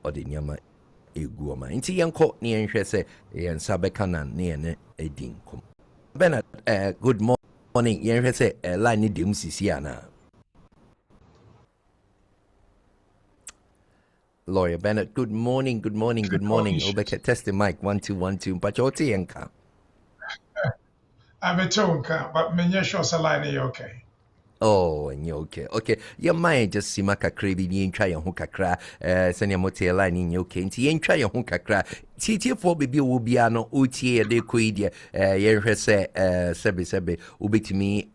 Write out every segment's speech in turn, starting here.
ɔde nneɛma egu ɔma nti yɛnkɔ ne yɛnhwɛ sɛ yɛn nsa bɛka na ne yɛn edi nkɔm. Bernard, good morning. Yɛnhwɛ sɛ line ne dem sisi anaa. Lawyer Bennett, good morning. Obeke test the mic 1 2 1 2. But you're Tienka. I'm a tonka, but many sure line okay. Oh, and you okay. Okay. Your mind just see maka crazy yin try your hookah send your motel line in your cane. Yen try your hookah TT4 baby will be an OTA de quid sebe ubitimi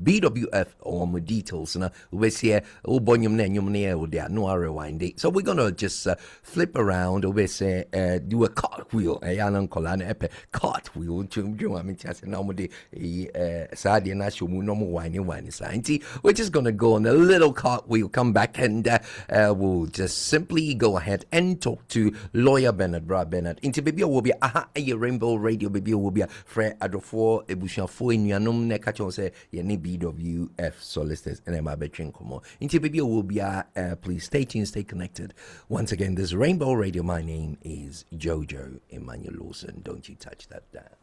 BWF or more details na we see ubonyum near with their no rewind. So we're gonna just flip around we say do a cartwheel yanan colana epe cartwheel I mean just normally Sadia National no more whiny science. We're just gonna go on a little cartwheel, come back and we'll just simply go ahead and talk to Lawyer Bernard, Bernard. Into baby will be a Rainbow Radio, baby will be a Fred Adolfo, Ebusha for in Yanum Nekachon say, Yenny BWF Solicitors, and Emma Betrin Como. Into baby will be a please stay tuned, stay connected. Once again, this Rainbow Radio. My name is Jojo Emmanuel Lawson. Don't you touch that down.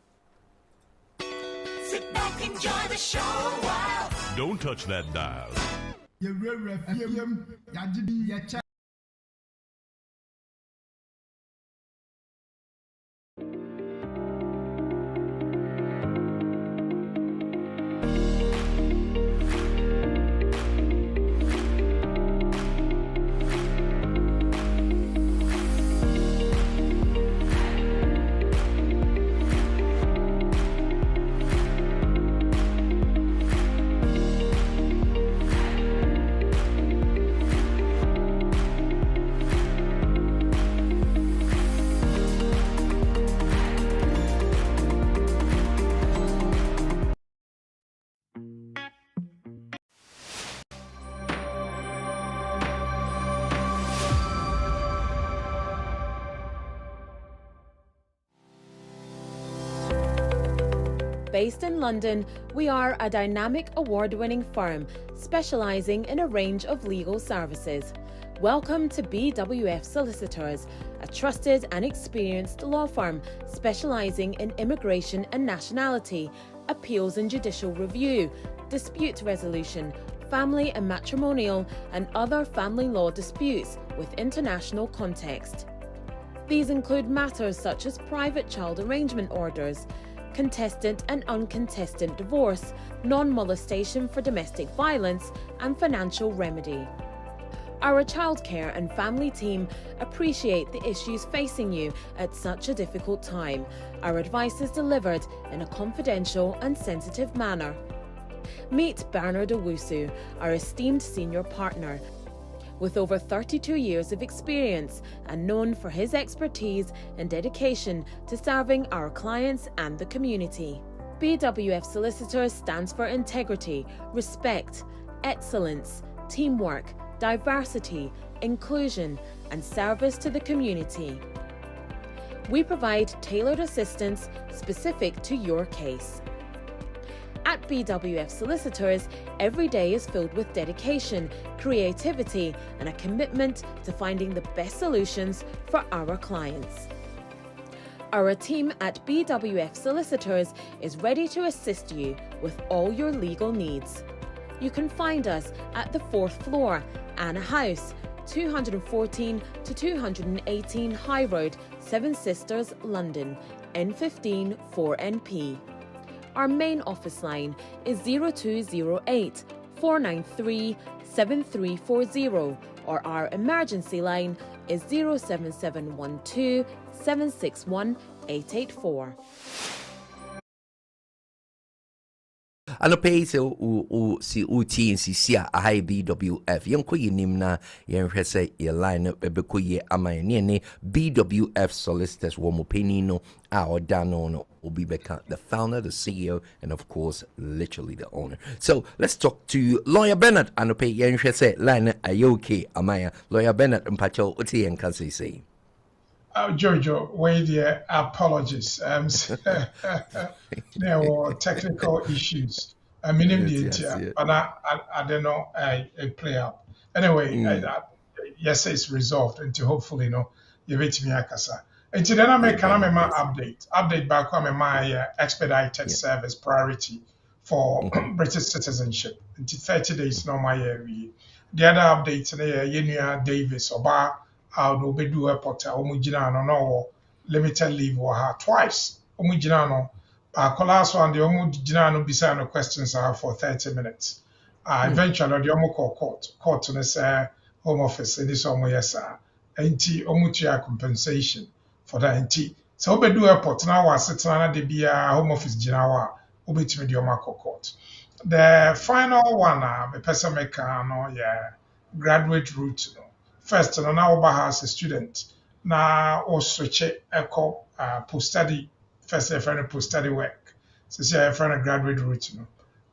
Sit back, enjoy the show while. Don't touch that dial. Based in London, we are a dynamic award-winning firm specialising in a range of legal services. Welcome to BWF Solicitors, a trusted and experienced law firm specialising in immigration and nationality, appeals and judicial review, dispute resolution, family and matrimonial, and other family law disputes with international context. These include matters such as private child arrangement orders, contestant and uncontested divorce, non-molestation for domestic violence, and financial remedy. Our childcare and family team appreciate the issues facing you at such a difficult time. Our advice is delivered in a confidential and sensitive manner. Meet Bernard Owusu, our esteemed senior partner. With over 32 years of experience and known for his expertise and dedication to serving our clients and the community. BWF Solicitors stands for integrity, respect, excellence, teamwork, diversity, inclusion, and service to the community. We provide tailored assistance specific to your case. At BWF Solicitors, every day is filled with dedication, creativity, and a commitment to finding the best solutions for our clients. Our team at BWF Solicitors is ready to assist you with all your legal needs. You can find us at the 4th floor, Anna House, 214 to 218 High Road, Seven Sisters, London, N15 4NP. Our main office line is 0208 493 7340, or our emergency line is 07712 761 884. Anope se o si uti in sisia a high BWF yanko yinim na yenhwe se ye line ebeko ye amane ne BWF Solicitors wo mo penino a odano no obi beka, the founder, the CEO, and of course literally the owner. So let's talk to Lawyer Bernard. Anope yenhwe se line ayoke amaya Lawyer Bernard mpacho uti en kanse say. Jojo, wait there, apologies. There were technical issues. I mean, but I don't know, I play out. Anyway, yes, it's resolved until hopefully, you wait me akasa. Until then, I make my update back on my expedited service priority for British citizenship. Until 30 days, no my the other updates, Yenia Davis, Oba, how do we do airport, Omujina, no, limited leave or her twice. Omujina, no, last one, the Omujina, no, beside no questions are for 30 minutes. Eventually, the Omo court to the home office, in this Omo, yes, sir. Enti Omutia compensation for that. Enti so we do airport now, was sitting on the home office, Jinawa, Ubitimi Diomako court. The final one, the person make yeah, graduate route. First, no, now Oba has a student. Now, or switch echo post study. First, a friend post study work. So, see, a friend graduate route.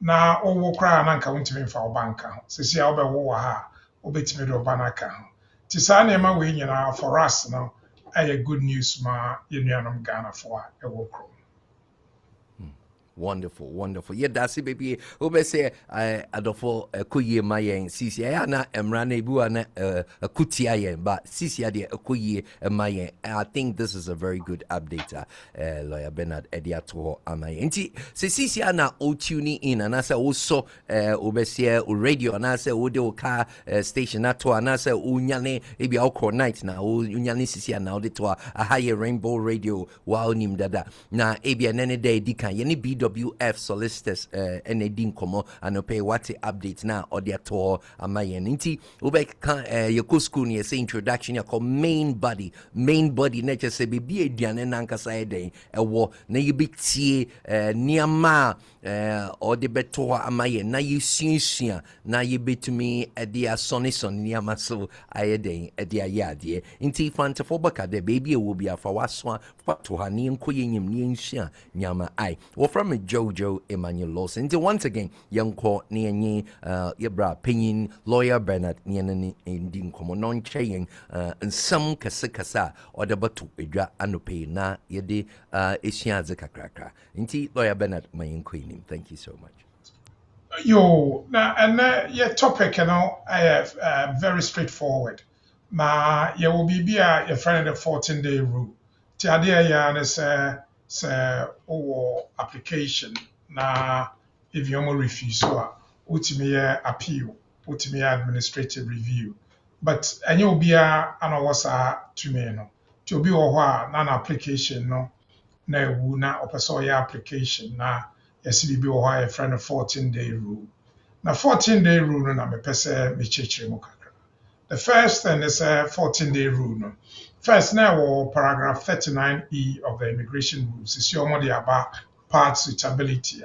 Na owo kra na nka wontimi mfa wo banka ho sisi a obewo wa ha obetimi do banaka ho ti sa na ma we nyina for us no aye good news ma yenuanom Ghana for a ewo kro. Wonderful, wonderful. Yeah, that's it, baby. Ube say, adofo kuye mayen sisi na emrane bu na kutia yen, but sisi ade kuye mayen. I think this is a very good update. Lawyer Bernard Ediato amayen. Inti se sisi na o tune in and I say also ube say radio and I say o de car station na to and I say unyane ebi okro night na unyane sisi na o de to a higher rainbow radio wa onim dada na ebi anene day dikan ye ni BWF Solicitors and a din komo and pay what updates now or their tour amayen inti ube kan your school ni say introduction ya call main body na just say be a diane nanka side day wo na you be tie niama or the beto amayen na you sunsun na you betumi dia sonny niama so ayeden dia yade inti fanta for baka the baby will be afa waswa to ha ni nkoye nyim ni nsia nyama ai wo from Jojo Emmanuel Lawson. So once again, young court near Yabra Pinin, lawyer Bernard Nian in Common non chaying and some Kasa or the Batu Idra Anupe na Yedi Ishian Zakakraka. Inti lawyer Bernard my queen. Thank you so much. Yo, now and your topic, I have very straightforward. Ma, you will be a friend of the 14-day rule. Tiadia ya or application na if you more refuse ultimate appeal, ultimate administrative review. But and you'll be an was to me no to be or an application no na wu na opesoya application na yesibi or a friend of 14-day rule. Na 14-day rule no na me pese me chechire mu kakra. The first thing is a 14-day rule no. First, now, paragraph 39E of the immigration rules is your money about part suitability,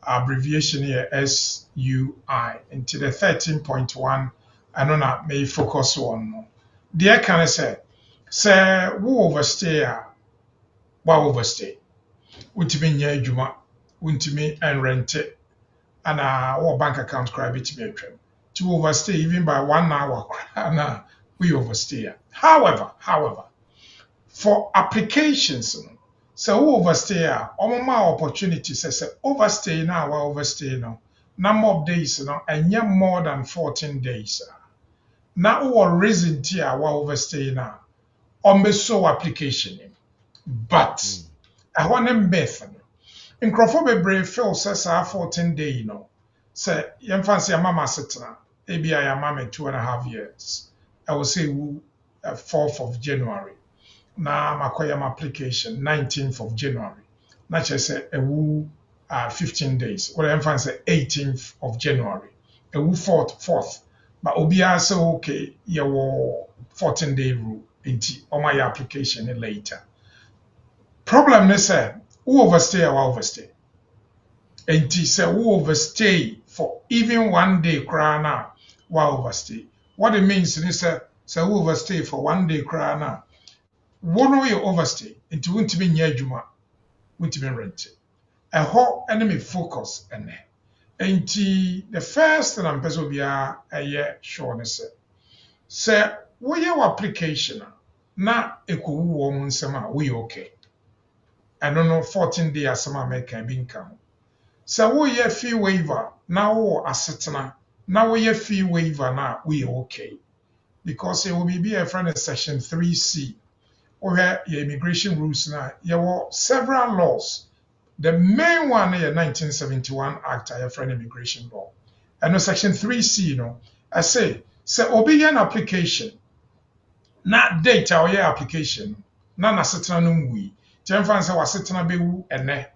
abbreviation here SUI, into the 13.1. I know that may focus on. Dear can I say, who overstay, what overstay? Untimi nye juma, untimi and rent it, and our bank account cry bit me to overstay even by 1 hour, and we overstay. However, for applications, so who overstay more opportunities say overstay now, overstay now. Number of days and yeah more than 14 days. Now who reason here overstay now. So application. But I want to method. In Crawford Brave Phil says 14 day, say you fancy a mama sitting, maybe I am mama 2.5 years. I will say 4th of January. Na makoyam application 19th of January. Na say a woo 15 days. What I'm say 18th of January. A woo 4th. But obia say okay, your 14-day rule into on my application later. Problem is who overstay or overstay. And say who overstay for even 1 day crana while overstay. What it means is say who overstay for 1 day crana. One way overstay into won't be near Juma, won't be rented. A whole enemy focus and the first thing I'm supposed to be a year sure say what your application na equal woman sama we okay. I don't know 14 days sama make a income. So we your fee waiver now assetna now we your fee waiver na we okay. because it will be a friend of section 3C, where your immigration rules now. There were several laws. The main one is the 1971 Act, a friend immigration law. And no section 3C, I say obey an application, not date our application, na setena no ngui. Tiam fan say wasetena bewu ene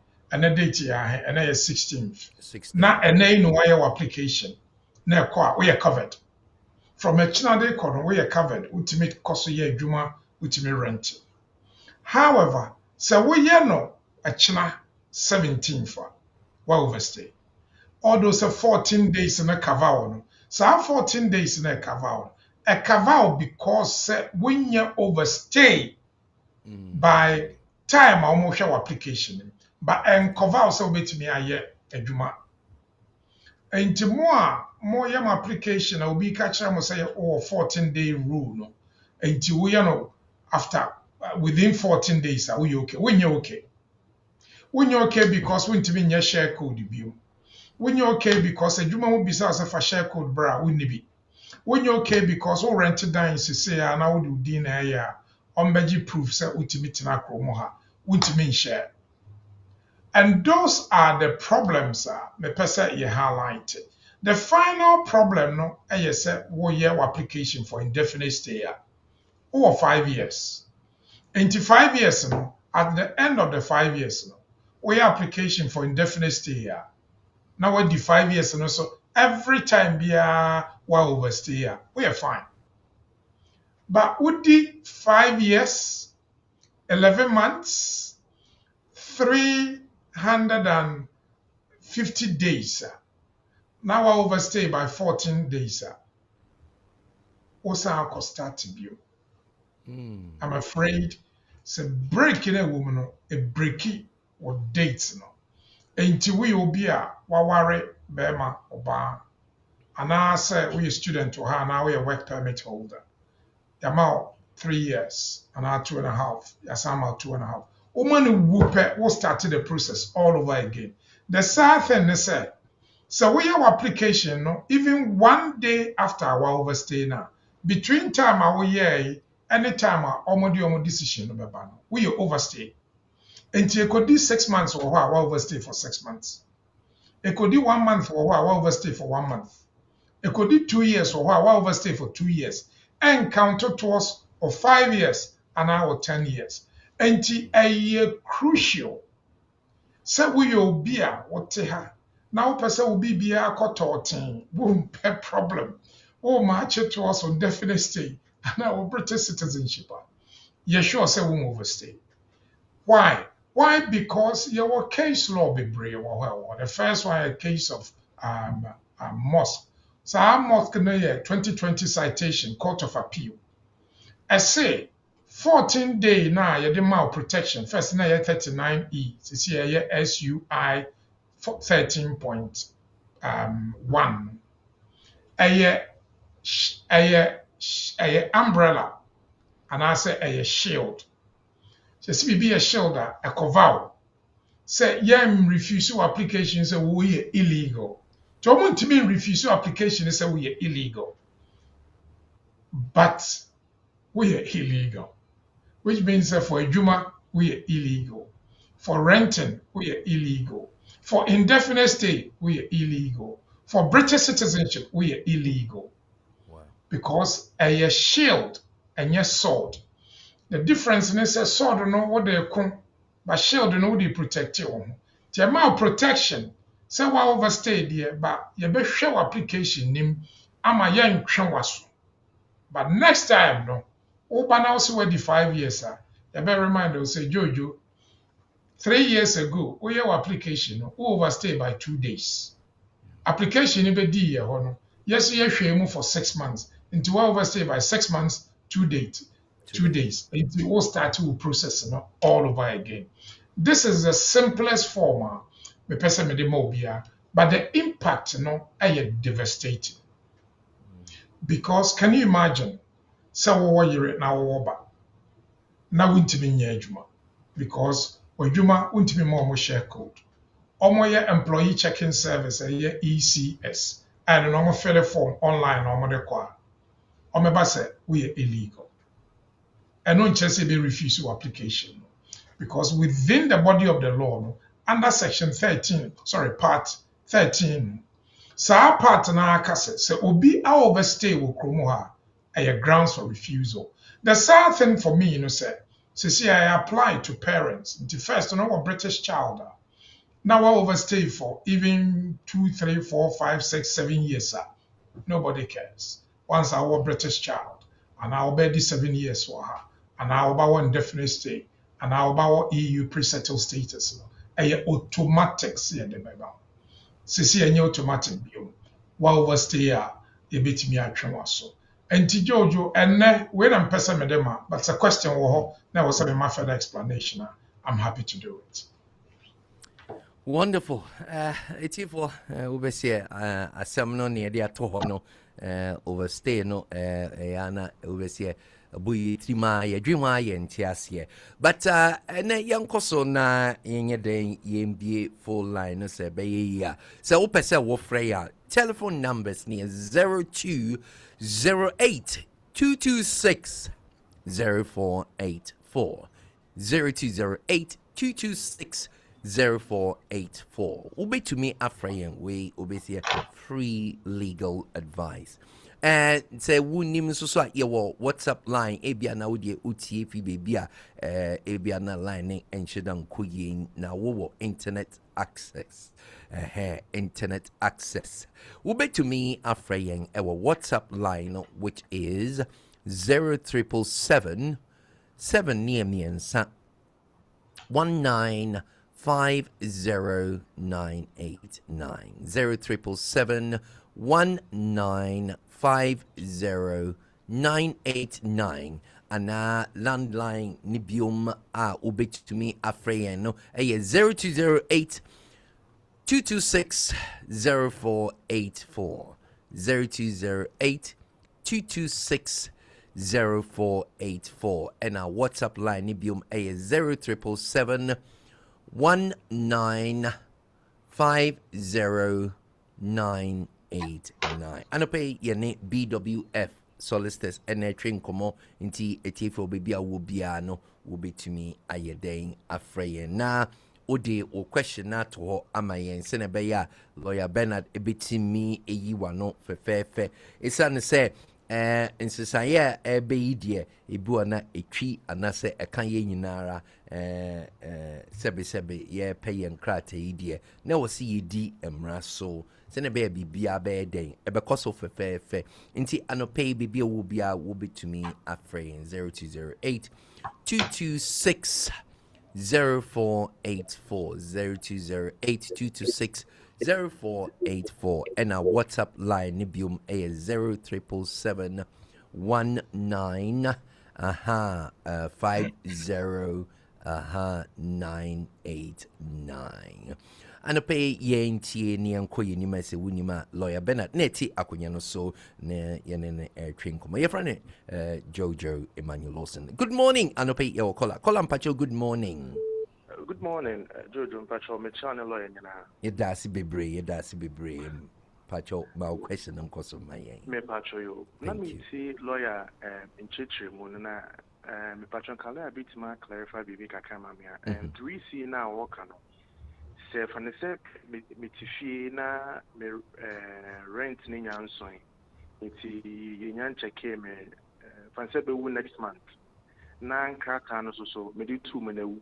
date ya ene 16th. 16. Na ene no why your application. Na ekọ we are covered. From a chinade kono we are covered. Ultimate cost ye adwuma, ultimate rent. However, so we no a china 17th wa overstay. All those 14 days in a cover. So 14 days in a cover. A cover because when you overstay by time almost your application. But and cover so bet me a year a juma. And to more yam application, I will be catching say 14-day rule. No. Until we after within 14 days, are we okay? When you're okay. When you're okay because we need to be in your share code view. When you're okay because a juma will be for share code bra, wouldn't be. When you're okay because all rented down say and I would do dinner here. Ombeji proof say ultimate na kromoha, ultimate share. And those are the problems me pesa ye highlight. The final problem no say 1 year application for indefinite stay or 5 years. Into 5 years no, at the end of the 5 years no, we application for indefinite stay. Now we do 5 years and so every time we are overstay, we are fine. But would the 5 years, 11 months, 350 days. Now I overstay by 14 days. Also, I'll start to view. I'm afraid it's a break in a woman, a breaky or dates. Until we will be a waware, bema, or bar. And I say we a student to her, now we a work permit holder. Yamao 3 years, and now 2.5. Yasama 2.5. Woman will start the process all over again. The sad thing is so we have application, no, even 1 day after our overstay now. Between time our year, any time our decision we overstay. And it could be 6 months or our overstay for 6 months. It could be 1 month or our overstay for 1 month. It could be 2 years or our overstay for 2 years. And counter to us of 5 years and our 10 years. And a year crucial. So we will be a what now person will be a cotorting, won't pay problem. Oh, match it to us on definite stay and our British citizenship. You sure say we won't overstay. Why? Why? Because your case law be brave. Well, the first one a case of mosque. So our mosque in the year 2020 citation, Court of Appeal. I say 14 day now you demand protection. First na 39E. This year SUI 13.1. A umbrella and I say a shield. So be a shield a cover. Say refuse application say we illegal. To want to mean refuse application say we are illegal. But we are illegal. Which means that for a Juma, we are illegal. For renting, we are illegal. For indefinite stay, we are illegal. For British citizenship, we are illegal. Wow. Because a shield and a sword. The difference is a sword, no what they come, but shield, no they protect you. The amount of protection, say we overstay there, but you be show application name, ama young was. But next time, no. Open also where the 5 years are. You better remind us, say, Jojo, 3 years ago, we have application, we overstay by 2 days. Application in the yes, you have for 6 months. Into we overstay by 6 months, 2 days. 2 days. It will start to process all over again. This is the simplest form, but the impact, is devastating. Because can you imagine? So what you now over now won't be near Juma because Juma won't be more share code. Your employee checking service a ECS and a normal fill form online or ɔmɛba sɛ woyɛ illegal. ɛno nkyerɛ sɛ be refuse your application because within the body of the law no, under section 13 part 13 saa part na aka sɛ obi a overstay wɔ kurom ha ɛyɛ grounds for refusal. The sad thing for me no sɛ sisi I apply to parents nti first no wɔ British child now I overstay for even 2, 3, 4, 5, 6, 7 years nobody cares. Once I was British child and I'll be 7 years for her and I'll be indefinite stay and I'll be EU pre-settled status. A automatic see the member. Sisi any automatic bio. While overstay a bit me at Tremaso. And Jojo and when I'm person medema, but it's a question now was my further explanation. I'm happy to do it. Wonderful. It's for overseer asem no near the to no overstay no ana overseer boy trima ye dwuma ye ntiase. But na yankoso na yenye den yembie full line no se be ya. So opese wo frɛ ya telephone numbers near 0208 226 0484 0208 226 0484. Ube to me Afrayan way obese free legal advice. And say wunim so your WhatsApp line ebia na wodi utie fi bebia ebia na line en shedan kuyin na wo internet access. Internet access. Ube to me Afrayan our WhatsApp line which is 0777 7 near me and 1950989 0777 1950989 ana landline nibium ubit to me afrayen no 0208 226 0484 0208 226 0484 and our WhatsApp line nibium 0777 1950989 and pay your name BWF Solicitors and a train come into a tifo baby will be no will be to me ayedane afraid na ode o question na to amayen senebeya lawyer Bernard ebitimi eyiwano fefefe esane say nsesayɛ ɛbɛ yi deɛ ebu ana etwi anasɛ ɛka yɛ nyinara sɛbesɛbe yɛ pɛ yɛ nkrata yi deɛ na wɔsi yɛ di mmara so sɛnɛ bɛyɛ bibia bɛyɛ den ɛbɛkɔ so fɛfɛɛfɛ nti anɔpɛ yi bibia wo bia wo betumi afrɛ 0208 226 0484 0208 226 0484 and our WhatsApp line nibium a 0777 19 50 989 and pay yen tie ni anko yini ma se wunima lawyer Bernard neti akonya no so na yene train komo your friend Jojo Emmanuel Lawson. Good morning and pay your caller Mpacho. Good morning. Good morning, Jojo Mpacho. Me channel lawyer nyina. Yedasi bebre Pacho my question on course of my me Pacho yo. Let me see lawyer in Chichi mu na me Pacho kala a bit ma clarify bibi kakra ma me and we see now work no. Say for the say me tifie na me rent ni nyanso. Nti yenyan check me fanse be wu next month. Na nkrata no so me di 2 na wu.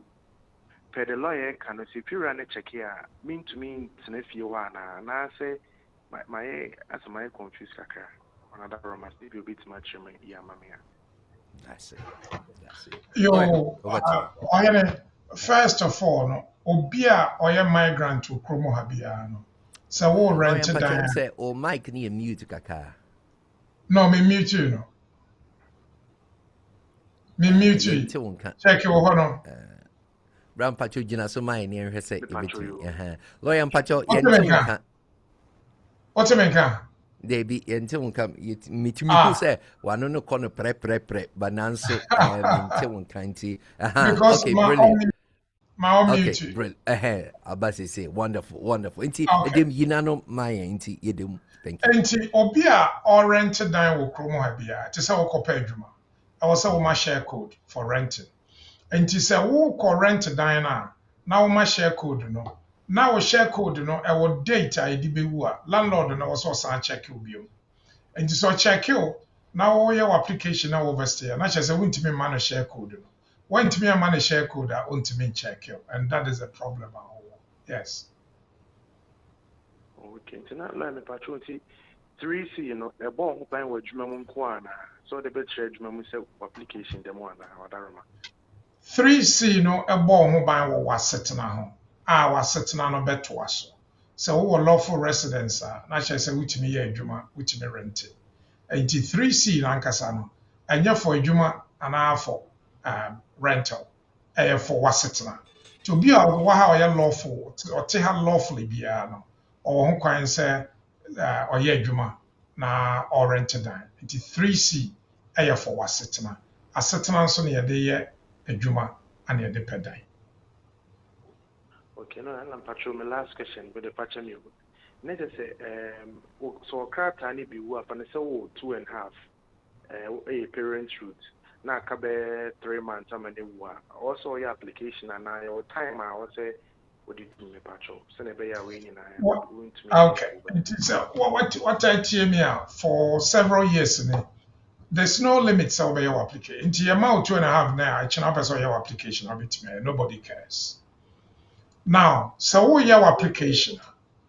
Per the lawyer can see period check here mean to me tenefie wa na say my as my confused kaka another room must be a bit much me ya mamia. That's it. Yo, first of all, no, obia oya migrant to Kromo Habiano. So we rented down. Say, oh, Mike need mute kaka. No, me mute you no. Me mute you. Check your honor. Brown Pacho Jina so my near her say lawyer Pacho what's a man? They be until come me to me say one no corner pre bananso until one can't because okay brilliant. My Okay, mute. brilliant. Abasi say wonderful, wonderful. Inti Okay. edim yinano maya inti yedum. Thank you. Enti obi a rent dan wɔ kurom ha bia te sɛ wokɔpɛ adwuma ɛwɔ sɛ woma share code for renting enti sɛ wokɔ rent dan no a na woma share code no na wo share code no ɛwɔ date a yɛde bɛwu a landlord no wɔ sɛ ɔsan check wo bio enti sɛ ɔcheck wo na woyɛ wo application na wɔvɛstɛ a na kyerɛ sɛ wontumi mma no share code no wontumi amma no share code a wontumi ncheck wo and that is the problem a wɔwɔ yes. Okay, ntina la me patro nti 3C a ball ho ban wa adwuma mu nko ana so the betre adwuma mu sɛ application dem ana wadaroma 3C no ɛbɔ ho ban wɔ w'asetena ho a w'asetena no bɛtoa so sɛ wowɔ lawful residence a na kyerɛ sɛ wotumi yɛ adwuma wotumi rente nti 3C nankasa no ɛnyɛ for adwuma anaa for rental ɛyɛ for w'asetena nti obi a ɔwɔ ha a ɔyɛ lawful ɔte ha lawfully biara no ɔwɔ ho kwan sɛ ɔyɛ adwuma na ɔrente dan nti 3C ɛyɛ for w'asetena asetena nso na yɛde yɛ adwuma ana yɛde pɛ dan. okay no and patro my last question with the patro me na just say so krata ni bi wu afa ne sɛ wo 2.5 a parent route na aka bɛ 3 months ama ne wu a also your application and your time a wo say what did you me patro so na be ya we nyina Okay, it is what I tell me for several years now. There's no limit so your application. Into your amount 2.5 now, I can have your application. I'll be to me. Nobody cares. Now, so your application,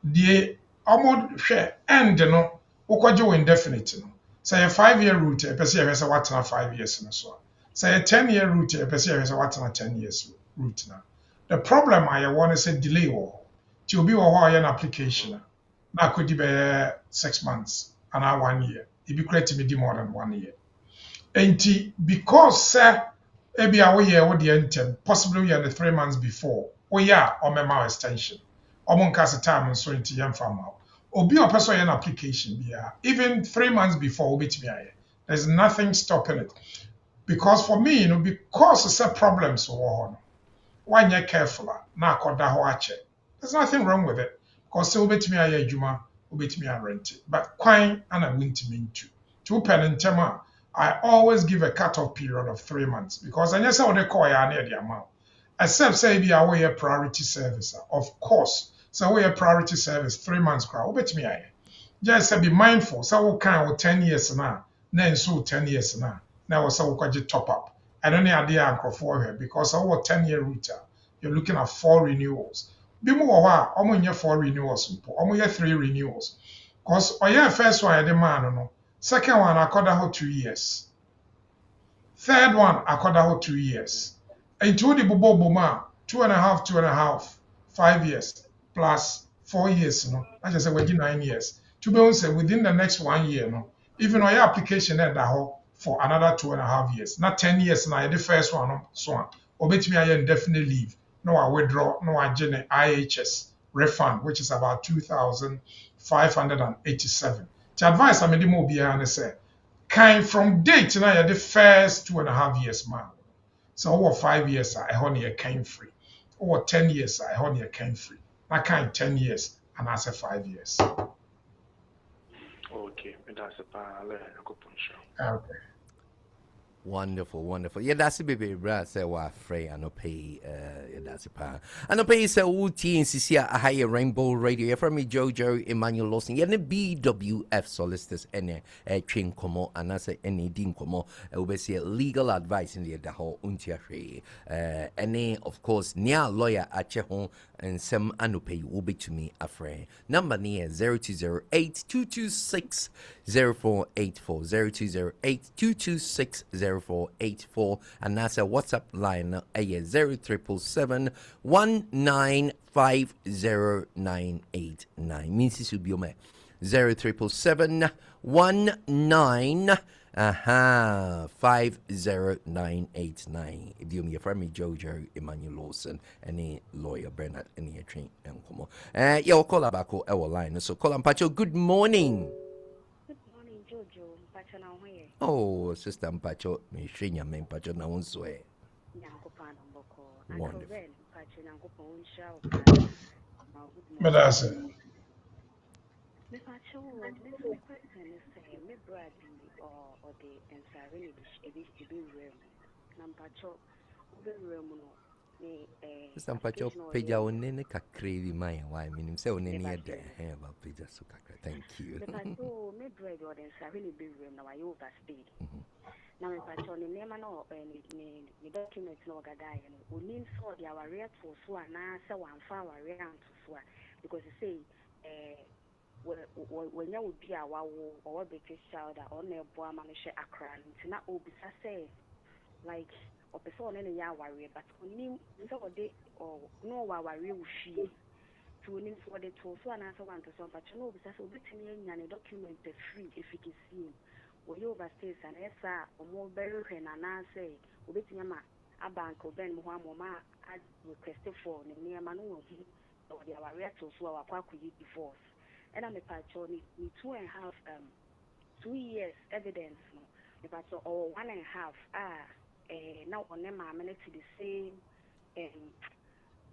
the amount share end no, ukwajo indefinite no. Say a 5-year route, a person has what 5 years in so. Say a 10-year route, a person has what 10 years route now. The problem I want to say delay or to be an application. Now could be 6 months and 1 year. It be created to be more than 1 year. And because sir, maybe a year with the intent, possibly the 3 months before, or memo extension, or moncast time and so into young farmer. Or be a person an application, even 3 months before, there's nothing stopping it. Because for me, because it's a problem so why you careful na koda ho ache. There's nothing wrong with it. Because still betimi aye adwuma, obetimi rent it. But kwan ana wintimi ntu. To pen ntema, I always give a cut-off period of 3 months because I just say they call ya near the amount. Except say be away a priority service. Of course, so we a priority service 3 months crowd. Obetimi aye. Just say be mindful. So we can 10 years now, then so 10 years now. Now so we can top up. I don't know idea for here because our 10-year route, you're looking at 4 renewals. Be more almost 4 renewals, almost 3 renewals. Because our first one, I demand no. Second one, I call that 2 years. Third one, I call that 2 years. And to the Bobo Boma, 2.5, 2.5, 5 years plus 4 years, no. I just say within 9 years. To be honest, within the next 1 year, no. Even our application at the whole. For another 2.5 years. Not 10 years now, the first one, so on. Obey I indefinite leave. No, I withdraw, no, I generate IHS refund, which is about 2,587. The advice I made the mobile and say, kind from date now, the first 2.5 years, man. So over 5 years, I only a kind free. Over 10 years, I only a kind free. I kind 10 years, and I say 5 years. okay that's a parallel show Okay. Wonderful, wonderful. Yeah, that's a baby. Brad say what free and no pay. That's a pa. And no pay say UT in CC a higher Rainbow Radio. Yeah, from me Jojo Emmanuel Lawson. Yeah, the BWF Solicitors and train como and I say any din como. We see legal advice in the whole untiare. And of course near lawyer at home and some anopay will be to me a friend. Number near 0208 226 0484 0208 226 0484 and that's a WhatsApp line 0777 1950989 means this will be 0777 50989. If you me friend me Jojo Emmanuel Lawson, any lawyer Bernard, any train and come on. Yeah, call back our line. So call Pacho, good morning. Good morning, Jojo. Pacho na Oh, Sister Pacho, me shinya me Pacho na unswe. Nyanko pana mboko. Uncle Wonderful. Ben, Patching Uncle Pon Show. But that's it. Me Patcho, this my question is me Brady or the Ansarini room. Nampacho, room no. Me Some patch of application or Peja on Nene Crazy Maya. Why, meaning so me near Patcho. there. About Peja Sukaka. Thank you. Me Patcho, me Brady or the Ansarini room now I overstayed. Now me Patcho, the name no ni documents no gada no. Unin so the our rate for so na say one far warrior to so because you say when you would be a wow or British child or near Boamanisha Akran, it's not obisa say like or person any ya warrior, but only so day or no warrior she to win for the tool so and answer one to some, but you know, because obtain any document the free if you can see when you overstays and essa or more better than an say, obtain a bank or Ben Muhammad had requested for near Manu or the warrior to so our quack divorce. And I'm a patch on 2.5 2 years evidence no the patch or 1.5 now on them I'm to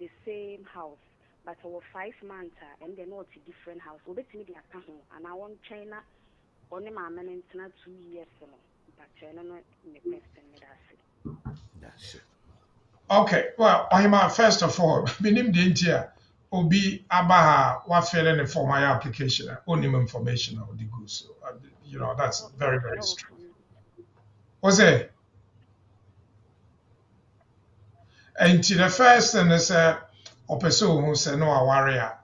the same house but over 5 months and they're not a different house so between the account and I want China on them I'm not 2 years no but China not in the question That's it. Okay, well, first of all, minim the India obi abaha wa fill in for my application, onim information of the goods. So, that's very, very strong. What's it? And the first thing is a person who say no a warrior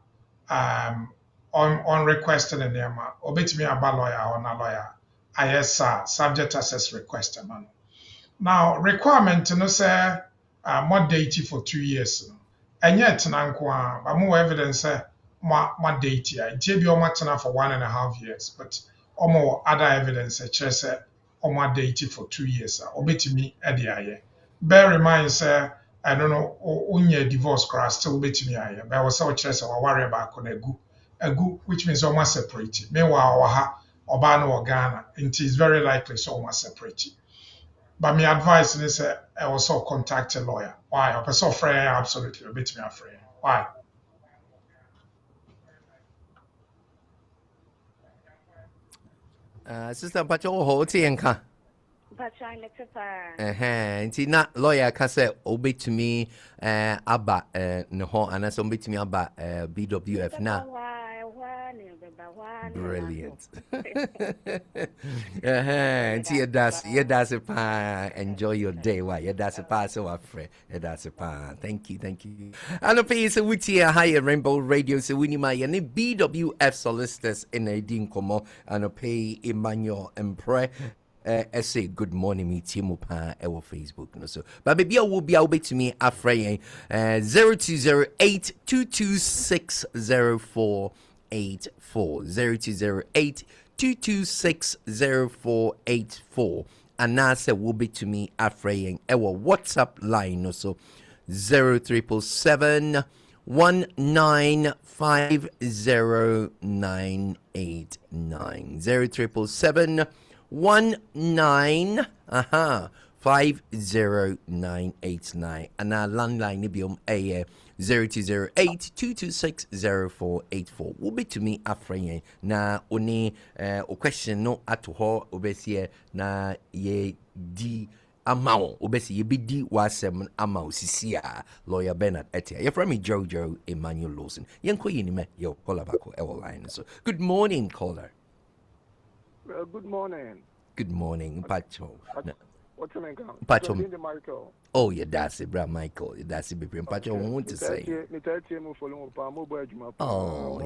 on requesting a name, obit me about lawyer or not lawyer. I yes, subject access request man. Now, requirement no say more date for 2 years. And yet, but more evidence more date here. It be almost for 1.5 years, but more other evidence say more date for 2 years. Obeti me edi bear in mind, say I don't know, onye divorce class still obeti me aye. But was so say worry about on egu, which means almost separate. Meanwhile, oba no Ghana, it is very likely so almost separate. But my advice is I also contact a lawyer. Why? A person friend absolutely a bit me a friend. Why? Sister Patch, oh, hold it. but China Nti na lawyer ka sɛ obetumi aba ne ho anaasɛ obetumi aba BWF na brilliant. Nti yɛdase paa. Enjoy your day. Why? Yɛdase paa sɛ wafrɛ. Yɛdase paa. Thank you. Anɔpɛ yi sɛ wotie ha Rainbow Radio sɛ wonim a yɛne BWF Solicitors ɛna ɛdi nkɔmmɔ. Anɔpɛ yi Emmanuel Mpre say good morning me timu pa ewo Facebook no so but baby will be out to me afraid 0208 2260484 0208 2260484 and now say will be to me afraid ewo WhatsApp line no so 0377 1950989 0377 50989 and our landline nibium a 0208 2260484 will be to me afraid na oni o question no at ho obesie na ye di amount obesi ye be di wasem amount sisi a lawyer Bernard Etia you from me Jojo Emmanuel Lawson yenko yinime yo caller back line so good morning caller. Good morning. Good morning, Pacho. What's your name? Pacho. Michael. Oh, yeah, that's it, bro, Michael. That's it, baby. Pacho, I want to say. Oh,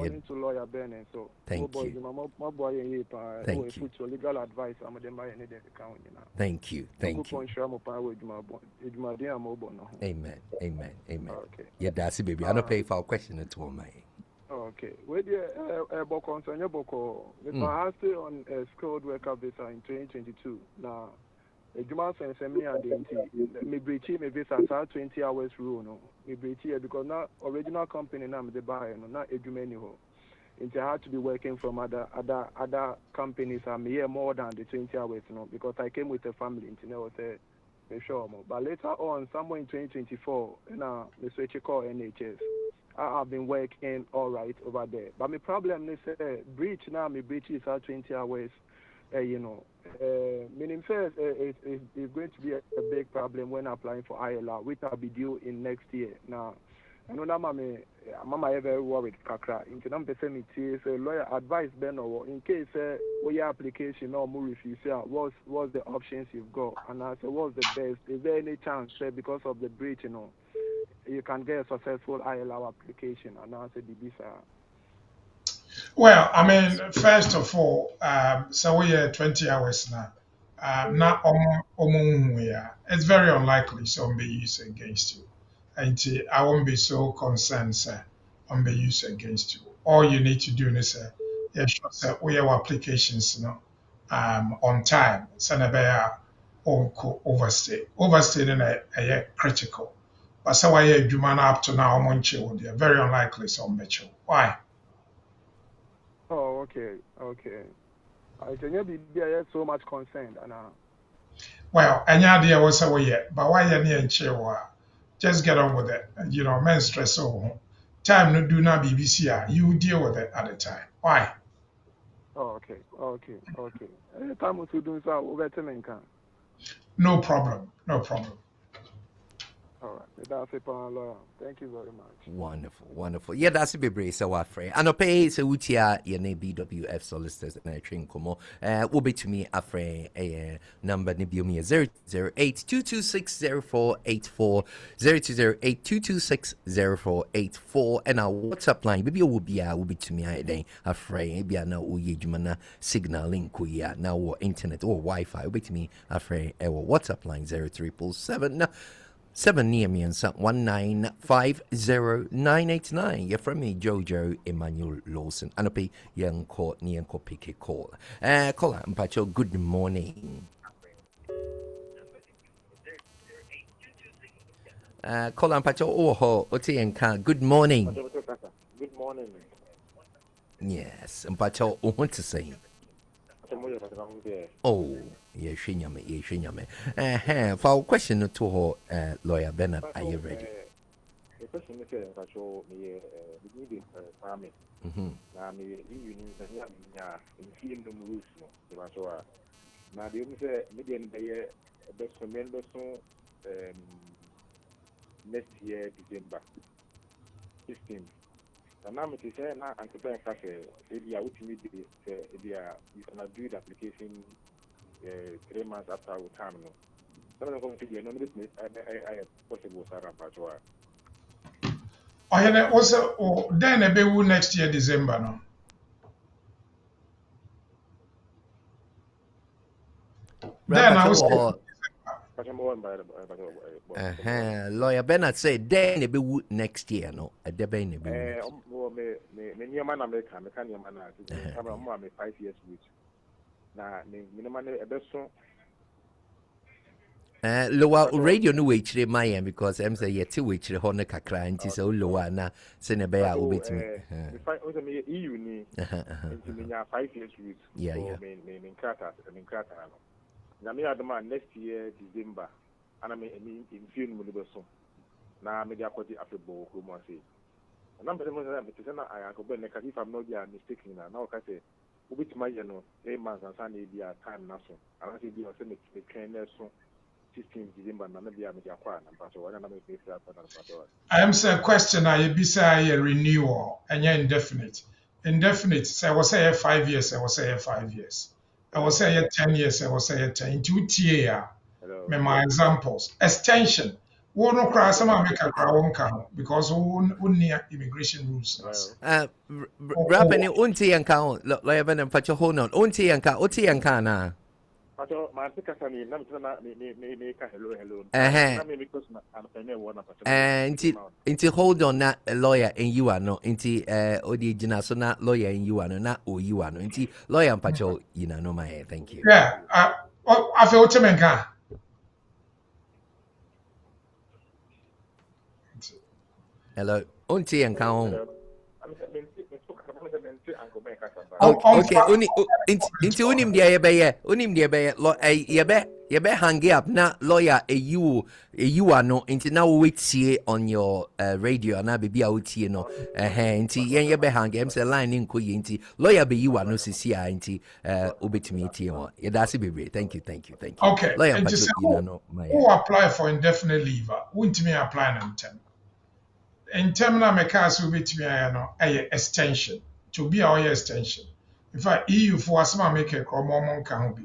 yeah. To lawyer Ben, so thank you. Thank you. Legal advice. Thank you. Thank you. Amen. Okay. Yeah, that's it, baby. I don't pay for a question at all, man. Okay. With the Boko, my husband on a skilled worker visa in 2022. Now, a Juma and Assembly identity, me breach me visa 20 hours rule. No, me breach because not original company now the buyer, no, not a Jumani ho. It had to be working from other companies. I'm here more than the 20 hours, no, because I came with a family. You know, sure. But later on, somewhere in 2024, me switch call NHS. I have been working all right over there. But my problem is breach now. My breach is at 20 hours. Meaning first, it's going to be a big problem when applying for ILR, which will be due in next year. Now, I know that mama very worried. Kakra. In terms of me, lawyer advice Ben or in case your application or more refuse, what's the options you've got? And I said, what's the best? Is there any chance because of the breach, you can get a successful ILR application? And I said, Well, I mean, first of all, so we are 20 hours now. Not it's very unlikely some be used against you. And I won't be so concerned, sir, on be used against you. All you need to do is sure, we have applications on time. Send a overstay. Overstay in a critical. But so I do man up to now, they're very unlikely some bet you. Why? Oh, okay. I think maybe there is so much concern. Well, any idea what's away yet, but why you need to just get on with it. Men stress over. Time no do not BBC, you deal with it at the time. Why? Oh, okay. Time to do so, over to No problem. All right, that's it, lawyer. Thank you very much. Wonderful. Yeah, that's a bit brave, so what free. And I pay so utia your name BWF Solicitors and I train como. Will be to me a free a number nibio me 008-226-0484 020-822-60484 and our WhatsApp line maybe will be to me a free be na uyejumana signal link ya now or internet or Wi-Fi will be to me a free WhatsApp line 0377 7 near me and 1950989. You're from me, Jojo Emmanuel Lawson. And I young court near pick a call. Call and Pacho, good morning. Call and Pacho, good morning. Good morning. Yes, and Pacho, want to say. Oh. Yeah, Shinyame. For our question to Lawyer Bernard, are you ready? The question is, need farming. Now, Eunice and in film the rules. Now, the only median best members next year, December 16th. And now, it is now, and to buy a cafe, if you are with me, you can do the application. 3 months after our time. Some of them figure no business. I possible Sarah Patois. And also, then a baby next year, December. No? Then I was. Lawyer Bernard said, then a baby next year. No, a debate. Me 5 years with. Na minimum ebeso lower radio no way chire Miami because I'm say yet to which the honor kakra nti so lower na se ne be a obetimi if I also me EU ni into me 5 years with yeah me krata no na me adama next year December ana me in film mo beso na me dia kodi afebo ko mo say na me mo say na I go be if I'm not mistaken na o ka say which my 3 months and Sunday be a time naso. I want to be also make trainer so 16 December na be a media kwa na pato wana na me pay for na pato. I am say question I be say a renewal and indefinite. Indefinite say I was say 5 years, I was say 5 years. I was say 10 years, I was say 10 into tier. Me my examples. Extension. We no cry some make a crown count because we near immigration rules. Rapping unti and count lawyer Ben and Pacho hold on. Unti and count na. Pacho my picasa me na me hello. And inti hold on na lawyer and you are no inti odi jina so na lawyer and you are no na o you are no inti lawyer and Pacho no my thank you. Yeah. I feel to make Hello, unti and count. Okay, into unim dia ye be lo yebe You better hang up now, lawyer. You are no. Into now wait here on your radio, and I be out here no. Inti you better hang up. Say line in kuyi inti lawyer be you are no sisi inti ubet me here one. Yeah, that's it, baby. Thank you. Okay. Lawyer, And but just you know who apply for indefinite leave? Won't me apply in term. In term na me case will be to me extension. To be our extension. In fact, EU for asma make a cromomon can be.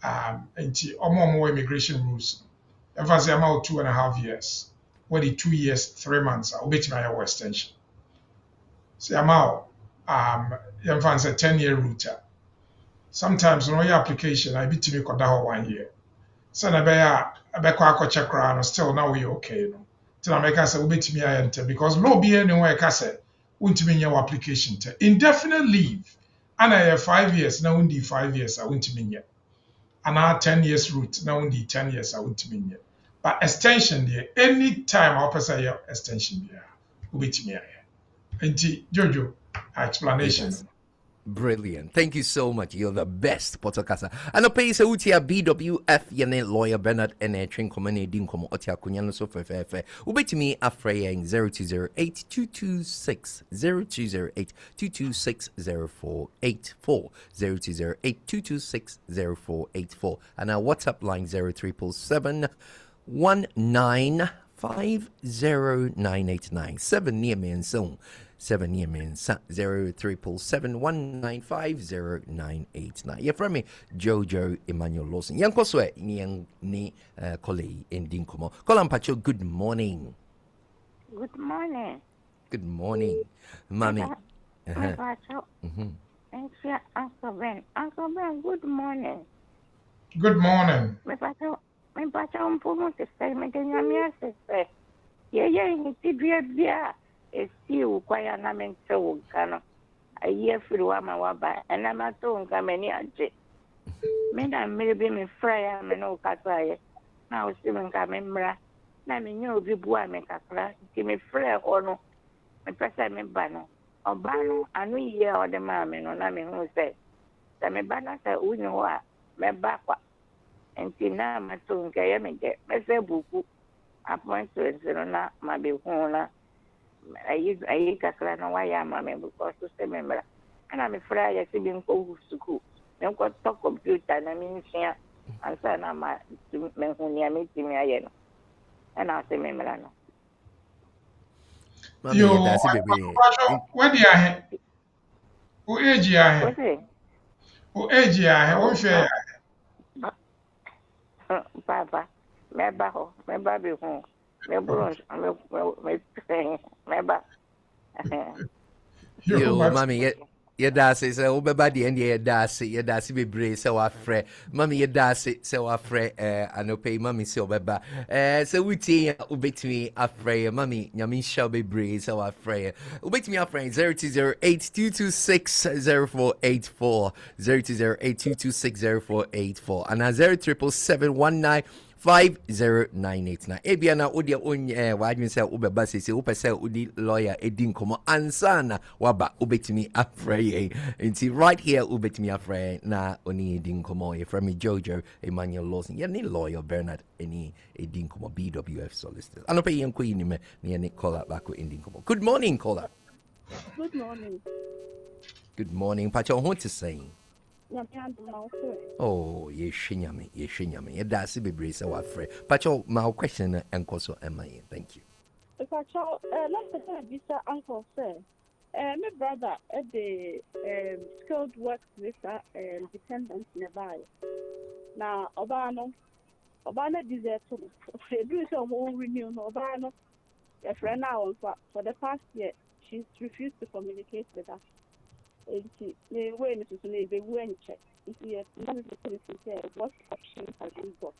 Nti omo immigration rules. Emphasis about 2.5 years. What the 2 years, 3 months, I'll bet my extension. So emphasis a 10-year route. Sometimes no your application, I bet me could 1 year. So na be akɔ check still now we okay no. Till I make us a bit me enter because no be anywhere ka say won't mean your application te. Indefinite leave. And I have 5 years, now only 5 years, I won't mean yet. And our 10 years route, now only 10 years, I won't mean yet. But extension there, any time I'll pass a extension there, will be to me. And Jojo, explanation. Yes. Brilliant. Thank you so much. You're the best, Potokasa. And I pay so utia BWF yene lawyer Bernard and train command din komo otia kunyano so fe. Ubeti me afraying 0208 226 0208 226 0484 0208 226 0484 and our WhatsApp line 0377 1950989 7 near me and so 7 year means 0377195089. You're from me, Jojo Emmanuel Lawson. Young Koswe, ni Kole in Dinkomo. Kolam Pacho, good morning. Good morning. Good morning, Mommy. Pacho. And Uncle Ben. Uncle Ben, good morning. Good morning. Pacho, I'm going to say, I'm going to say, yeah. Still quite an amount so cano. A year for Wama Waba, and I'm at home come any auntie. Men I may be me fryer, and no cataya. Now, Simon Camembra. Now, me know the boy make a class, give me fryer or no. My person me bano. Or bano, and we hear all the mammy, no, I mean, who said. That me bana say, we know what, me backward. And Tina, my son, Kayame, me say, buku. Appointments, and my be hona. I kakra na why am because to say member and I'm afraid I see being go school. Me got talk computer na me nsia ansa na ma me hunia me timi aye no. And I say member no. Yo, where do you have? Who age you have? Who age you have? Who share? Papa, me ba ho, me ba be ho. Me bronze, me Yo, Mommy, your dassy, so Babadi and your dassy be brave, so afraid. Mommy, your dassy, so afraid, and no pay Mommy so baba. So we tea ubit me afraid, Mommy, Yamin shall be brave, so afraid. Ubit me afraid 0208 226 0484 0208 226 0484 and 07719 50989. Ebiana udia wajin say ubeba sisi upese udi lawyer edin komo ansana waba ubetimi afraid. Inti right here ubetimi afraid na oni edin komo from Jojo Emmanuel Lawson. Ya ni lawyer Bernard any edin komo BWF Solicitors. Anope yanko yinime ni any caller back with edin komo. Good morning, caller. Good morning. Good morning. Pacho, what to saying? Oh, ye shinyame. Ye dasi be brace our friend. Pacho, my question and also am I? Thank you. Pacho, let's say this uncle said, my brother at the skilled work visa dependent nearby. Now, Obano desire to do some more renew Obano. A friend now for the past year, she's refused to communicate with us. The way to leave the way check. If you have not what options have you got?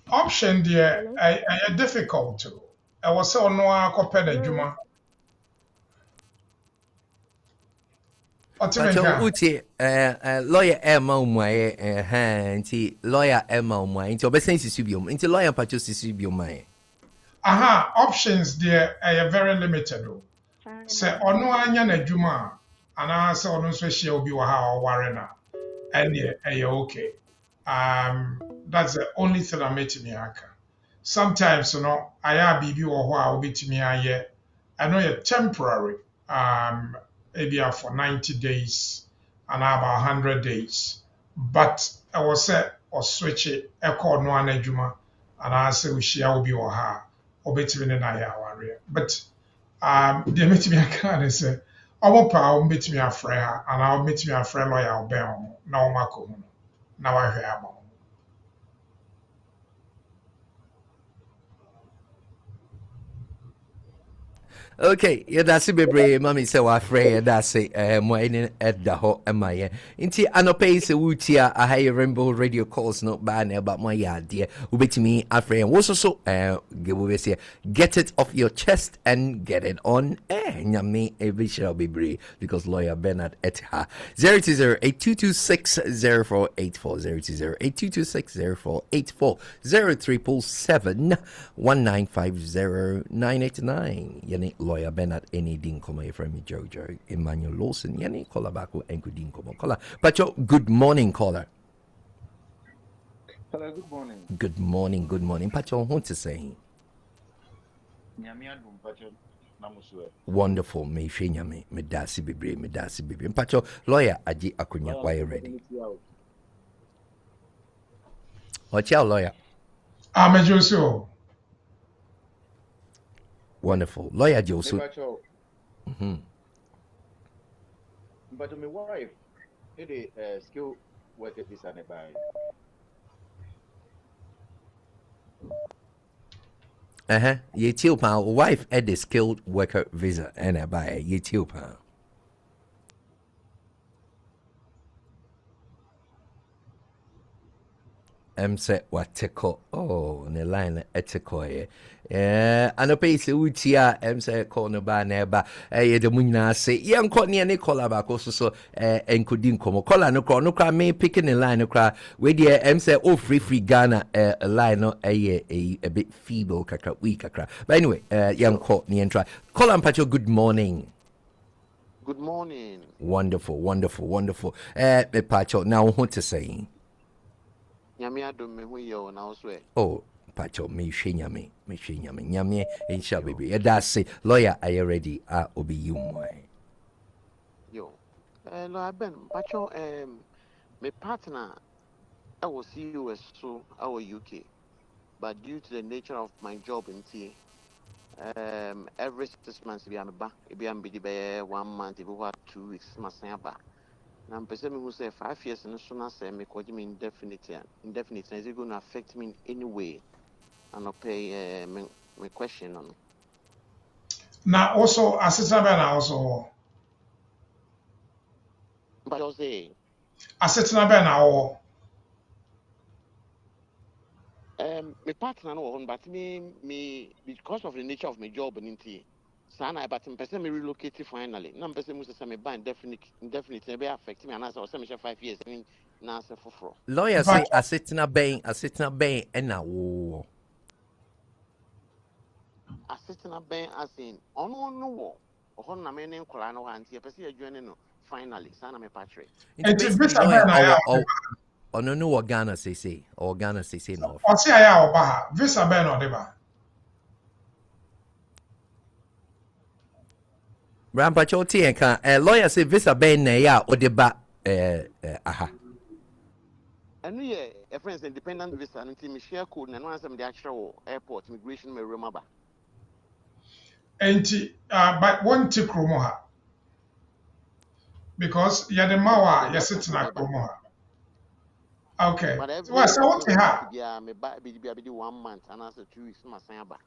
Option there, I difficult to. I was so no accompany Juma. Uti lawyer Emma Umwaye anti lawyer Emma Umwaye into obesensi subium into lawyer Pacho subium. Options there are very limited. Say ono anya na adwuma anaasɛ ɔno nso ahyia obi wɔ ha a ɔware no a ɛyɛ okay. That's the only thing I made me aka. Sometimes, I have BB or who bit me I know you're temporary, maybe for 90 days and about 100 days. But I was say or switch it, echo no anejuma, and I say we share be or her, or bit me na ya warrior. But they met me a can and say, I won't power meet me a friend, and I'll meet me a friend lawyer, Bell, now Marco. Now I hear about. Okay, yeah, that's it, baby. Mommy say what free, that's it. Mo in at the hot am I? Inti anope se wutia a high rainbow radio calls not bad about my yard, dear. Ubit me afraid and also so give say get it off your chest and get it on air. Nyame every shall be brave because lawyer Bernard Etha 02082260484 02082260484 03771950 yani lawyer Bernard any din komo from me Jojo Emmanuel Lawson yani caller back and good din komo caller but good morning caller. Hello, good morning. Good morning Pacho what to say. Wonderful me nyame me dasi bebre Pacho lawyer aji akunya why ready. What's your lawyer? I'm a Joso. Wonderful. Lawyer Joseph. But my wife, it is skill worker visa nearby. Ye tilpa wife at the skilled worker visa and I buy ye tilpa. Say what teko ne line etiko anope se utia say call no ba na ba the munyina say yan ko ne ne call ba ko so enkodi nkomo call no kra me picking the line no kra we dey say oh free Ghana a line no a bit feeble kakra weak kakra but anyway yan ko ne entra call am pacho good morning. Good morning. Wonderful pacho now what to say. Oh, Pacho, me nyame. Nyame, and shall be. That's say, lawyer, are you ready? Obi you moy. Yo, lawyer Ben, Pacho, my partner, I will see you as so our UK, but due to the nature of my job in T, every 6 months we am back. Be 1 month, if we 2 weeks, my back. Now, person who say 5 years and so now say me call me indefinite. Is it going to affect me in any way? And I'll pay my question on. Now also assistant Ben also. But I'll say assistant Ben now. My partner no, but me because of the nature of my job and in Sana, but person me relocate finally. Now person must say me buy indefinite be affect me and I say me 5 years and now say for. Lawyer say assistant ben and now assistant ben as in no or na me nkola no anti person adwane no finally sana me patre. It's basically lawyer or no what Ghana say or Ghana say no. Or say I oba visa ben or deba. Rampacho Tienka, lawyer say visa ben na ya or deba aha. And we a friends independent visa until me share code and once I'm the actual airport immigration me remember. And but one to Kromoha. Because you're the Mawa, you're sitting at Kromoha. Okay. Well, so what you have? Yeah, me be 1 month and I 2 weeks my samba.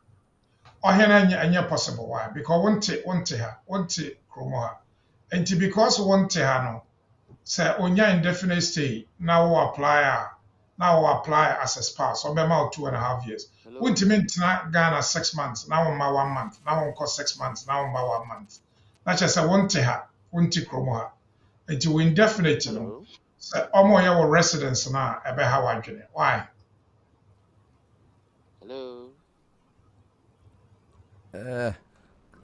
Or here and possible why? Because one to Kromoha. And because one to no. Say on your indefinite stay, now apply as a spouse, or about 2.5 years. Wouldn't mean Ghana 6 months, now on my 1 month, now on cost 6 months, now on my 1 month. That's just a one to Kromoha. And you indefinite, you know. Say, almost your residence now, about how I do it. Why? Hello.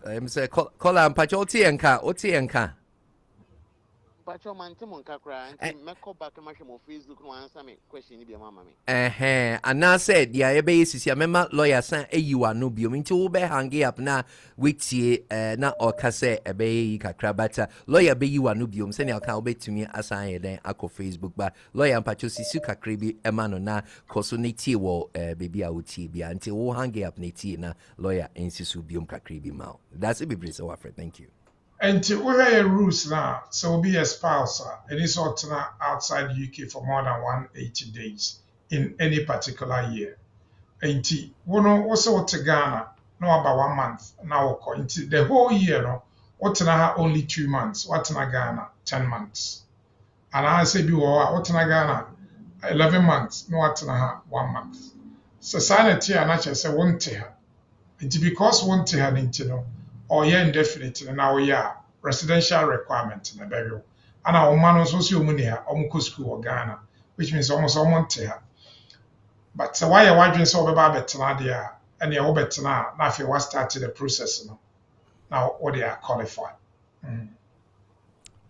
I'm say call am Pacho Tienka. Pacho Mantimon Kakra, and Meko back a much more Facebook no answer me question if your mamma me. And now said, yeah, basis, ya member lawyer san you are no biom into ube hangi up na witi na or kase ebe kakra but lawyer be you are no biom send your account be to me assign then ako Facebook but lawyer mpacho sisu kakribi emano na koso niti wo baby a uti bia until wo hangi up niti na lawyer insisu biom kakribi mao. That's it be brisa wafre. Thank you. Until we have rules now, so will be a spouse, and it's outside UK for more than 180 days in any particular year. Nti wono wose wote Ghana no about 1 month na wokɔ nti the whole year no wotena ha only 2 months watena Ghana 10 months and I say bi wɔ hɔ a wotena Ghana 11 months no watena ha 1 month so saa na tie a na kyerɛ sɛ wonte ha nti because wonte ha no nti no ɔyɛ indefinite no na woyɛ a residential requirement na bɛwe ana ɔma no nso si ɔmu ni ha ɔmu kɔ school wɔ Ghana which means ɔmo sɛ ɔmo nte ha. But why you wondering so about betena there and you betena now if you started the process now what they are qualified.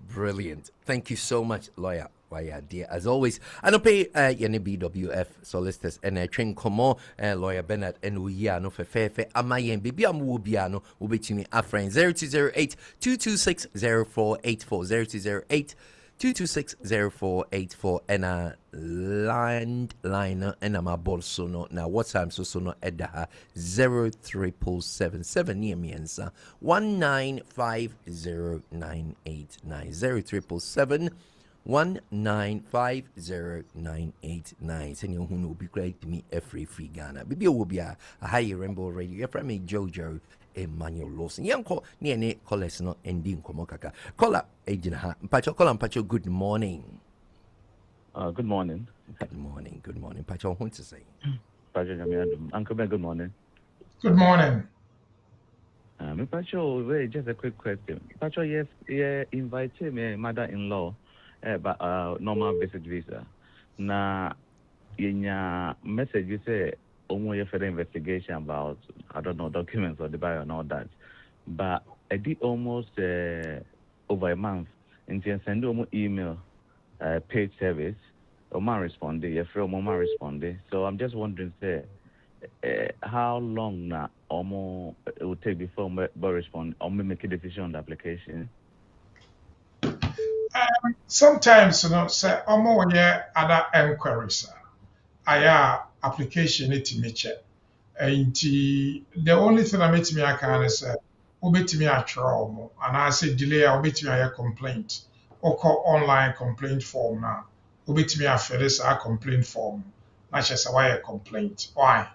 Brilliant. Thank you so much, lawyer. Why, dear, as always. And I pay BWF Solicitors and I train como lawyer Bernard and we are no fair amayen baby amubiano will be to me our friend 0208 226 0484 0208 226-0484 and a landliner and a bolso no now what time so no edaha 03777 near me and 1950989 03777 1950989. Send you who will be great to me every free Ghana. Bibi will be a higher rainbow radio. Your friend me Jojo Emmanuel Lawson. Young call near ne callers no ending komokaka. Call up agent ha. Pacho call Pacho. Good morning. Good morning. Good morning. Good morning. Pacho, what to say? Pacho, Uncle Ben, good morning. Good morning. Pacho, wait, just a quick question. Pacho, yes, invite me mother-in-law. But normal visit visa. Na in your message you say almost further investigation about documents or the buyer and all that. But I did almost over a month until I send you email paid service. Oma responded, your friend Oma responded. So I'm just wondering, say, how long now Omo it will take before I respond or make a decision on the application? Sometimes say omo yeah other enquiries. Aya application it me check. And the only thing I make me I can is obet me a trauma and I say delay obet me a complaint or call online complaint form now. Obet me a this a complaint form. Not just why a complaint. Why?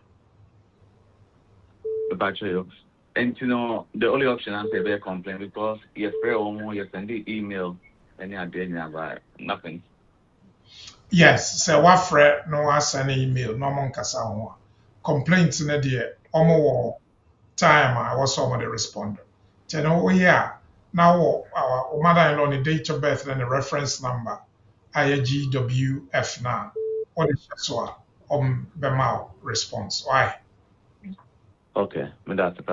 And the only option I say be a complaint because you pray or you send the email. Any idea about nothing? Yes, say what friend no one send email, no one kasa ho. Complaints na there, omo time I was somebody respond. Then yeah, now our mother-in-law the date of birth and the reference number, GWF now. What is so bema response? Why? Okay, that's it.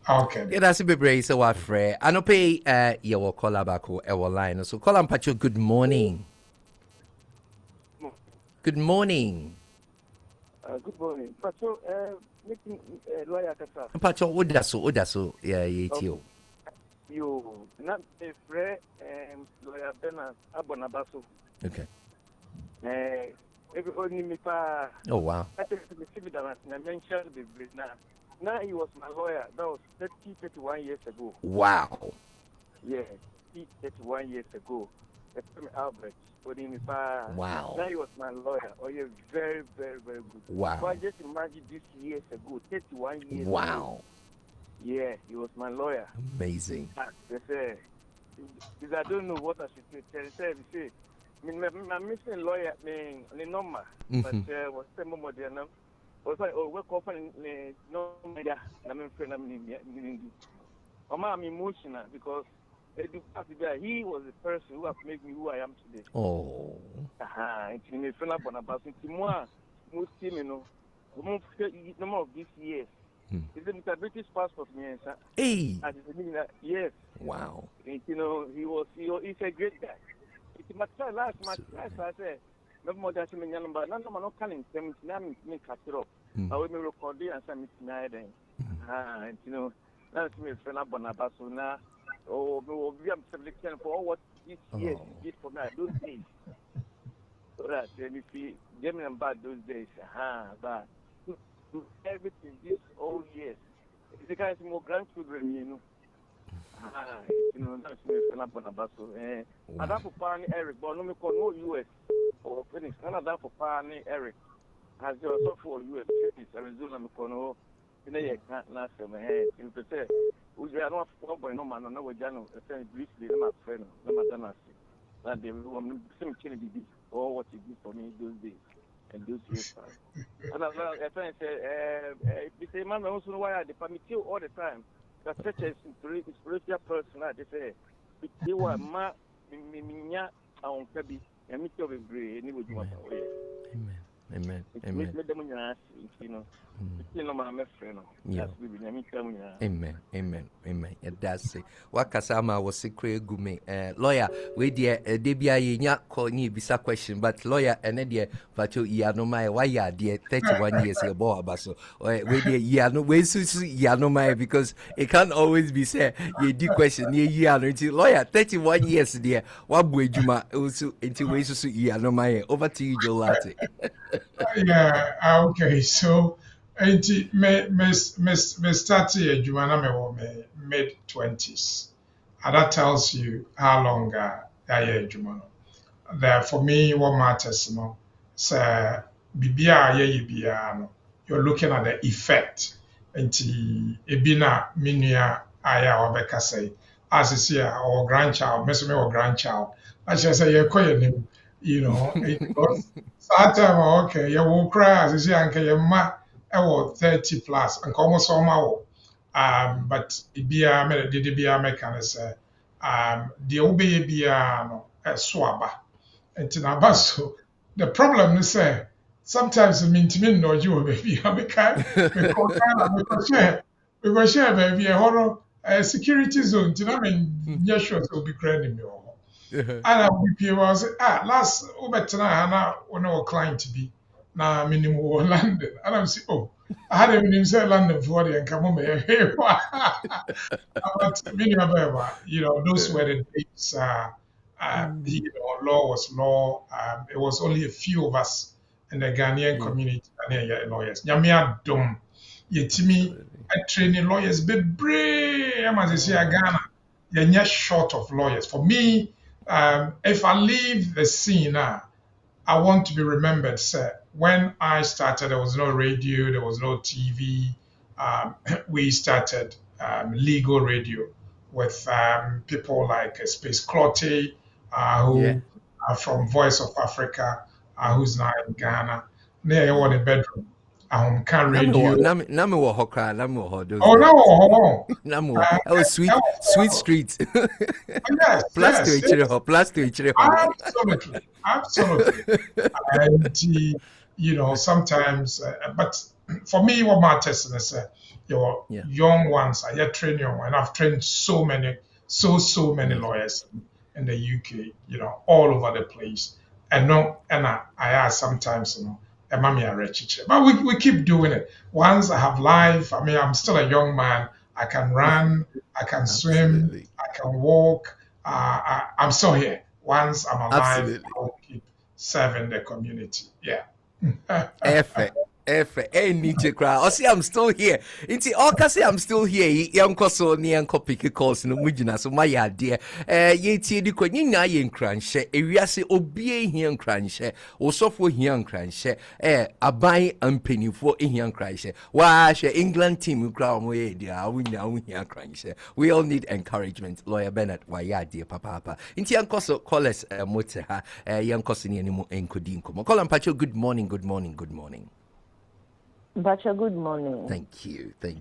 Okay. Yeah, that's a bit brave. So what, Fred? I know pay your call back or line. So call on Pacho. Good morning. Good morning. Good morning. Pacho, making lawyer Kasa. Pacho, Odaso, yeah, you. You not a friend lawyer Bernard Abonabaso. Okay. Everybody me pa. Oh wow. I think the civil that I mentioned the now. Now he was my lawyer. That was 31 years ago. Wow. Yeah, 31 years ago. Albert. Wow. Now he was my lawyer. Oh, yeah, very, very, very good. Wow. So I just imagine this years ago, 31 years wow. ago. Yeah, he was my lawyer. Amazing. They say, I don't know what I should say. They say, I'm missing lawyer, the number. But what's the moment there now? Was like, oh, we're calling no media. I'm emotional because he was the person who has made me who I am today. Oh. It's in the about more of these years. He's a British passport, sir. Hey. Yes. Wow. He's a great guy. It's my last I said, no more than some young but none of my calling them me cut it up. I will record it and send it to me then. That's me friend up on Abaso now. Oh, we have selection for all what this year did for me those days. So that if you get me about those days, but everything these old years. It's the guys more grandchildren, that's me friend up on Abaso. And that for Pani Eric, but no US or Phoenix. None of that for Pani Eric. Has your software US Arizona Mikono. You can't last my head. You say, we are not one no man, no Jano, briefly, my friend, no Madonna. That they will some Kennedy or what you did for me those days and those years. And I say, if they man also know why I permit you all the time. That such a spiritual person, they say, if you are ma, minya, on Kabi, and meet your degree, and you would do what away. Amen. Amen. That's it. Wakasama was secret gume. Lawyer, we dear debia yenya call ni bisa question, but lawyer and dear but you no my why ya dear 31 years ago abaso. We dear ya no we ya no my because it can't always be said ye di question ye ya no lawyer 31 years dear what boy juma also into we so ya no my over to you Joe Latte. Yeah, okay. So, me started a Jumana me mid-20s. And that tells you how long I am Jumano. That for me, what matters, so bibia you're looking at the effect. Nti ebina minia aya wabeka say as is here our grandchild, me or grandchild. I just say because that time okay, you will cry as is here and your ma 30 plus and almost all but ibia me did bia me can say the obey bia no swaba. And in Abaso, the problem is sometimes it means me no you baby. I can't because share baby a horror security zone. You know, I mean, yes, sure, will be granting me. And I will be was last over tonight, Hannah, when our client to be now minimum London. And I'm saying, oh, I had him in London for the and come on, but those were the days. Law was law. It was only a few of us in the Ghanaian community and lawyers. Nyamia dom, yetimi, I train lawyers. Be brave, I'm as I say, Ghana. You're not short of lawyers. For me, if I leave the scene I want to be remembered, sir. When I started, there was no radio, there was no TV. We started legal radio with people like Space Clotty, who are from Voice of Africa, who's now in Ghana. Near you in the bedroom. Can radio. Nami wo hokra, nami wo those. Oh no, nami wo. That was sweet street. Yes, plus to each Absolutely. And sometimes, but for me, what matters is your young ones. I yet train young, and I've trained so many lawyers in the UK. All over the place. And I ask sometimes, but we keep doing it. Once I have life, I mean, I'm still a young man. I can run, I can swim, I can walk. I'm still here. Once I'm alive, I will keep serving the community. Yeah. Nietzsche cry. I see I'm still here. It's all say I'm still here. Young so near and copy calls no mujina. So my idea. Ye the queen na yen crunch. We say obey here crunch. Or software here crunch. A buy and penny for in here crunch. Why England team crown way dear. We now here crunch. We all need encouragement. Lawyer Bennett, why dear papa. Into young so call us motor young cousin anymore encoding. Call and Pacho, good morning. Bacha, good morning. Thank you. Me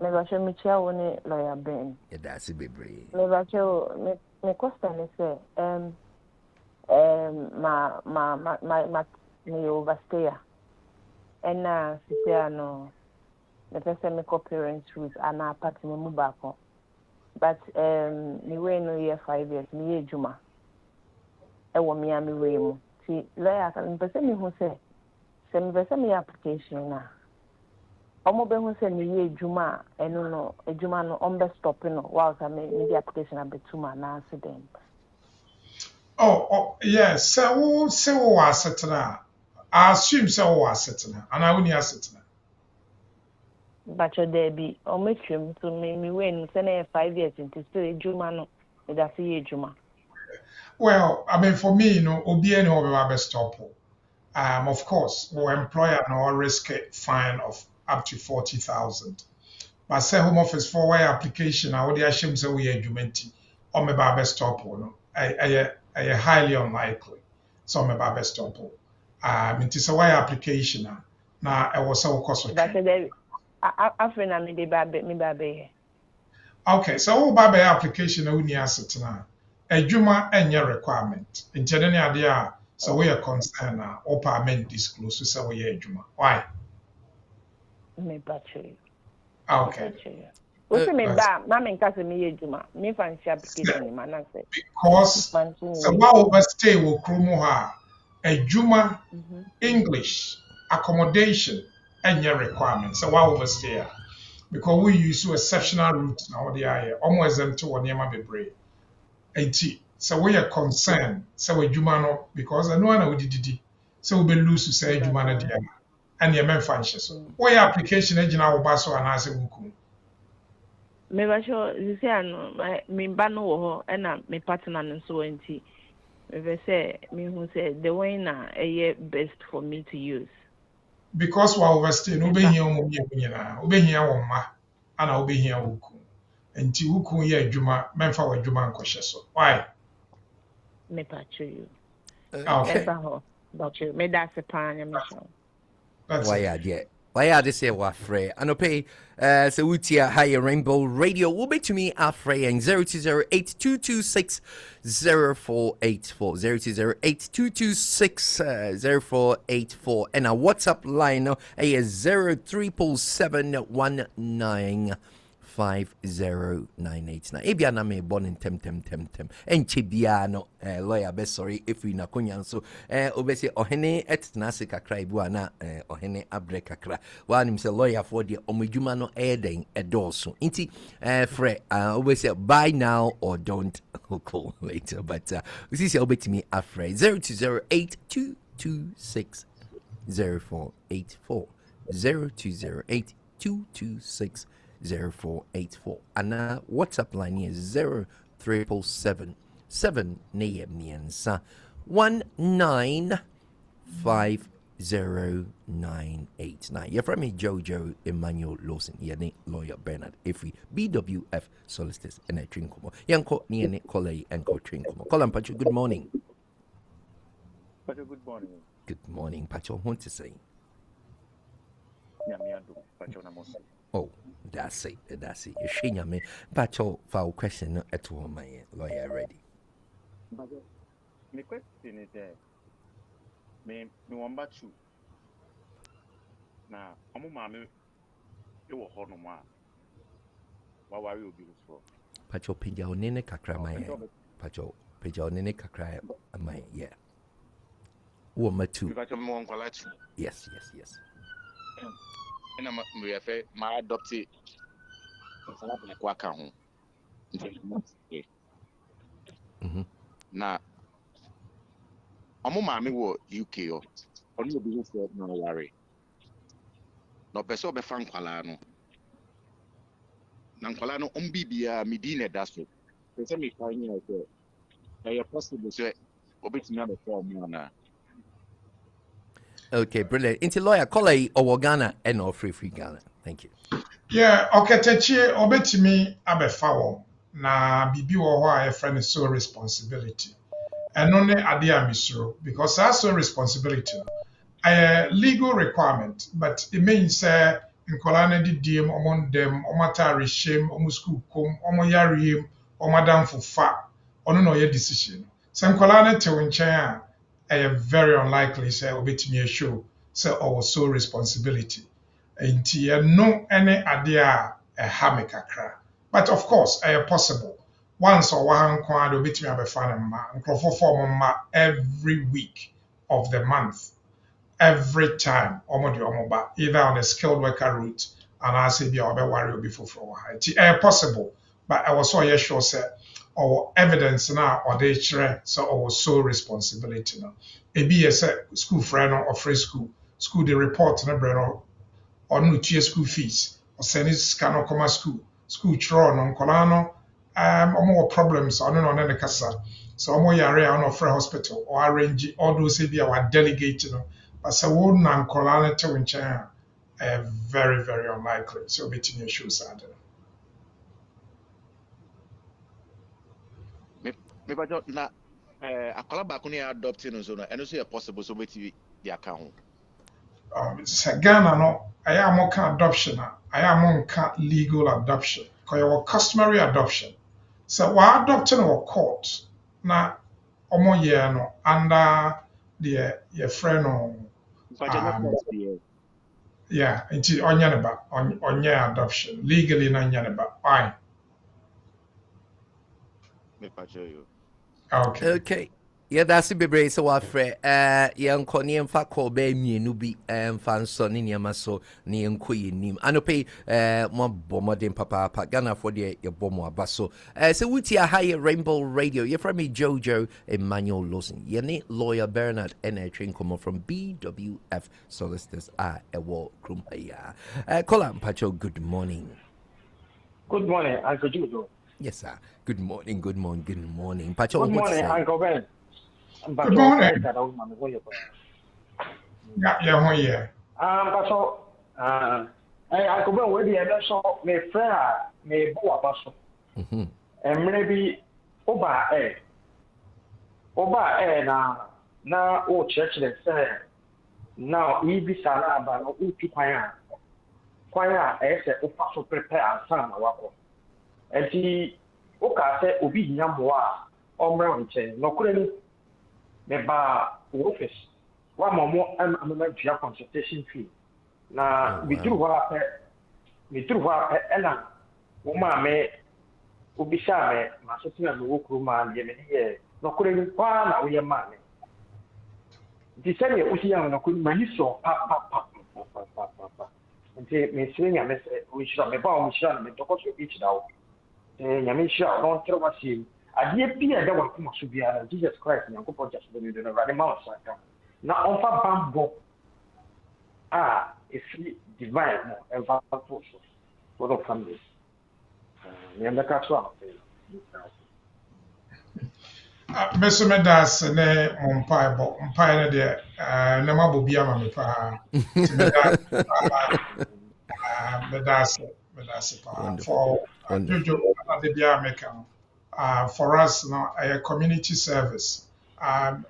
bacha michia woni lawyer Ben. Yeah, that's a bit brave. Me bacha me question is me overstay. And sisi the first time I call parents route and I party me move back home. But me way no year 5 years, me year Juma. I want me and me way mo. See, lawyer can person me who say, send me person me application na. Omo be who say me year Juma, no, a Juma no on be stopping no. Whilst I me the application a bit too much na accident. Oh, yes. So was settled. I assume so was settled, and I wouldn't settled. But your there be omo trim to me way no say 5 years into still a Juma no. That's a year Juma. Well, I mean, for me, obi any over stop. Of course, our employer no risk a fine of up to 40,000. But say home office for why application, I would assume say we are or me ba stop no. I highly unlikely. So me ba stop. It is a why application na I was so cost. But there, after na me de ba me ba be. Okay, so wo ba ba application na woni asset na adwuma enye requirement. Nti ne ade a so we are concerned na o permit disclose so we adwuma. Why? Me battery. Okay. What's me ba ma me nka se me adwuma. Me fancy application ma na say. Because so wa overstay wo kromo ha adwuma English accommodation enye requirement. So wa overstay because we use exceptional routes now they are almost exempt to near bebree. So we are concerned so we no because I know we did so we be lose to say juma na dia and your men function so why application agent our baso and as wuku me ba sure you say no me ba no wo ho na me partner no so enti me say me who say the way na best for me to use because we overstay no be here mo mi nyina we be here wo ma ana we be here wuku enti wuku ye adwuma memfa wa adwuma nkɔhye so why me patch you okay but you me that's a pan me show why are they say what free and pay so utia higher rainbow radio will be to me afraid and 0208226044 0208226044 and a WhatsApp line is 037719 50989. Ebia na me born in tem. Enche bia no lawyer be sorry if we na konya so obese ohene etna se kakra ibu ana ohene abre kakra. Wa nim se lawyer for the omedwuma no den edoso. Nti frɛ obese buy now or don't call later but we see obetimi afrɛ 0208226044 02082260 0484 and WhatsApp line is 0377 7 you're from me Jojo Emmanuel Lawson yene lawyer Bernard Ifri BWF Solicitors and a trinkomo yanko niene kolei enko trinkomo kolam pacho good morning Pacho good morning pacho want to say oh that's it. You share me. But for question at home, my lawyer ready. My question is me want you. Now, I'm a mammy. You will hold no more. What are you for? Pacho Pija Nene Kakra, my Pacho Pija Nene Kakra, my yeah. Woman too. Yes. And I'm my adopted now I'm mommy wo UK or only business no worry. No person be fan kwala no. Na kwala no bibia medina daso. Person me find out say na possible say obetimi abefo na. Okay, brilliant. Into lawyer, call or Ghana and or free Ghana. Thank you. Yeah, okay, Techi, obetimi abefa na bibi wo ho a friend is so responsibility. And only adia misro because that's so responsibility. Legal requirement, but it means in Kolana di diem among them, omatari shame, omusku kum, omoyarium, omadam for fa, or no your decision. Some Kolana to winchaya. Very unlikely say obetumi show say our sole responsibility nti no ene ade a ɛha me kakra but of course possible once or one kwa de obetimi abefa ne mma nkrofo form mma every week of the month every time omo de omo ba either on a skilled worker route and I say be obe worry obi foforo wa nti possible but I was so sure say or evidence na or they chere so or so responsibility no ebi yes school friend or free school the report na bre no or no school fees or send sika no come school chro no nkola no omo problems on no na kasa so omo yare on offer hospital or arrange all those be our delegate no but so wo na nkola no te nchen very very unlikely so between show sad Me bajo na akwala baako ne adopt no so no eno so possible so beti the account. sɛ Ghana no ɛyɛ a moka adoption a ɛyɛ a monka legal adoption because yɛwɔ customary adoption sɛ wɔadopte no wɔ court na ɔmo yɛ no under deɛ yɛfrɛ no yeah nti ɔnyɛ ne ba ɔnyɛ adoption legally na nyɛ ne ba why Me bajo yo. Okay. Yeah, that's the bebre so wafre yan koni emfa ko be mienu bi emfa nso ne niam so ne enko yenim anope mo bomodin papa Ghana for the ye bomo aba so so wuti a high Rainbow Radio you from me Jojo Emmanuel Lawson ye ne lawyer Bernard and train come from BWF Solicitors ewo krum ya Kola Mpacho good morning. Good morning, Uncle Jojo. Yes sir. Good morning. Mpacho Good morning, Uncle Ben. Good morning. Yeah. Paso, Uncle Ben, where the other so me friend me bo abaso. And maybe Oba na o church le say now ibi sala ba no uti kwanya say o paso prepare ansa na wako. Enti o ka say obi nyamboa omra nche no kure me ba office wa momo am via consultation fee na we through wa ena wo ma me obi sha me ma so tina me wo kru ma de me ye no kure ni pa na wo ye ma me di se ne o si ya no kuru ma ni so pa nti me swing ya me se o shira me ba o shira me to ko so each dawo nyame shira no tro wa si adeɛ bi a ɛda wɔn akoma so biara Jesus Christ nyankopɔn just bɛ no awurade ma wɔn sanka na ɔmfa bambɔ a ɛfiri divine mu ɛmfa to so wɔn family nneɛma so a meso meda ase ne mo mpae no deɛ ne mabɔ bi ama me paa meda ase paa for Jojo ade biara meka no for us now a community service and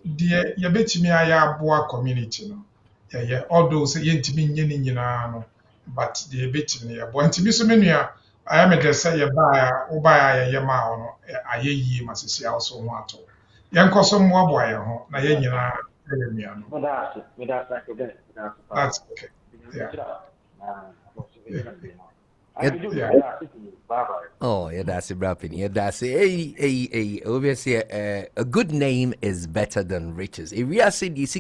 the yebetimi aya aboa community no yeah although say yentimi nye ni nyina no but the yebetimi ya bo ntimi so menua aya me de say ye ba ya ma no aye yie masisi also ho ato yenkoso mo aboa ye ho na ye nyina ye nua no that's okay yeah Oh, yeah, that's it, rapping. Yeah, that's it. Hey, obviously, a good name is better than riches. If we are saying this,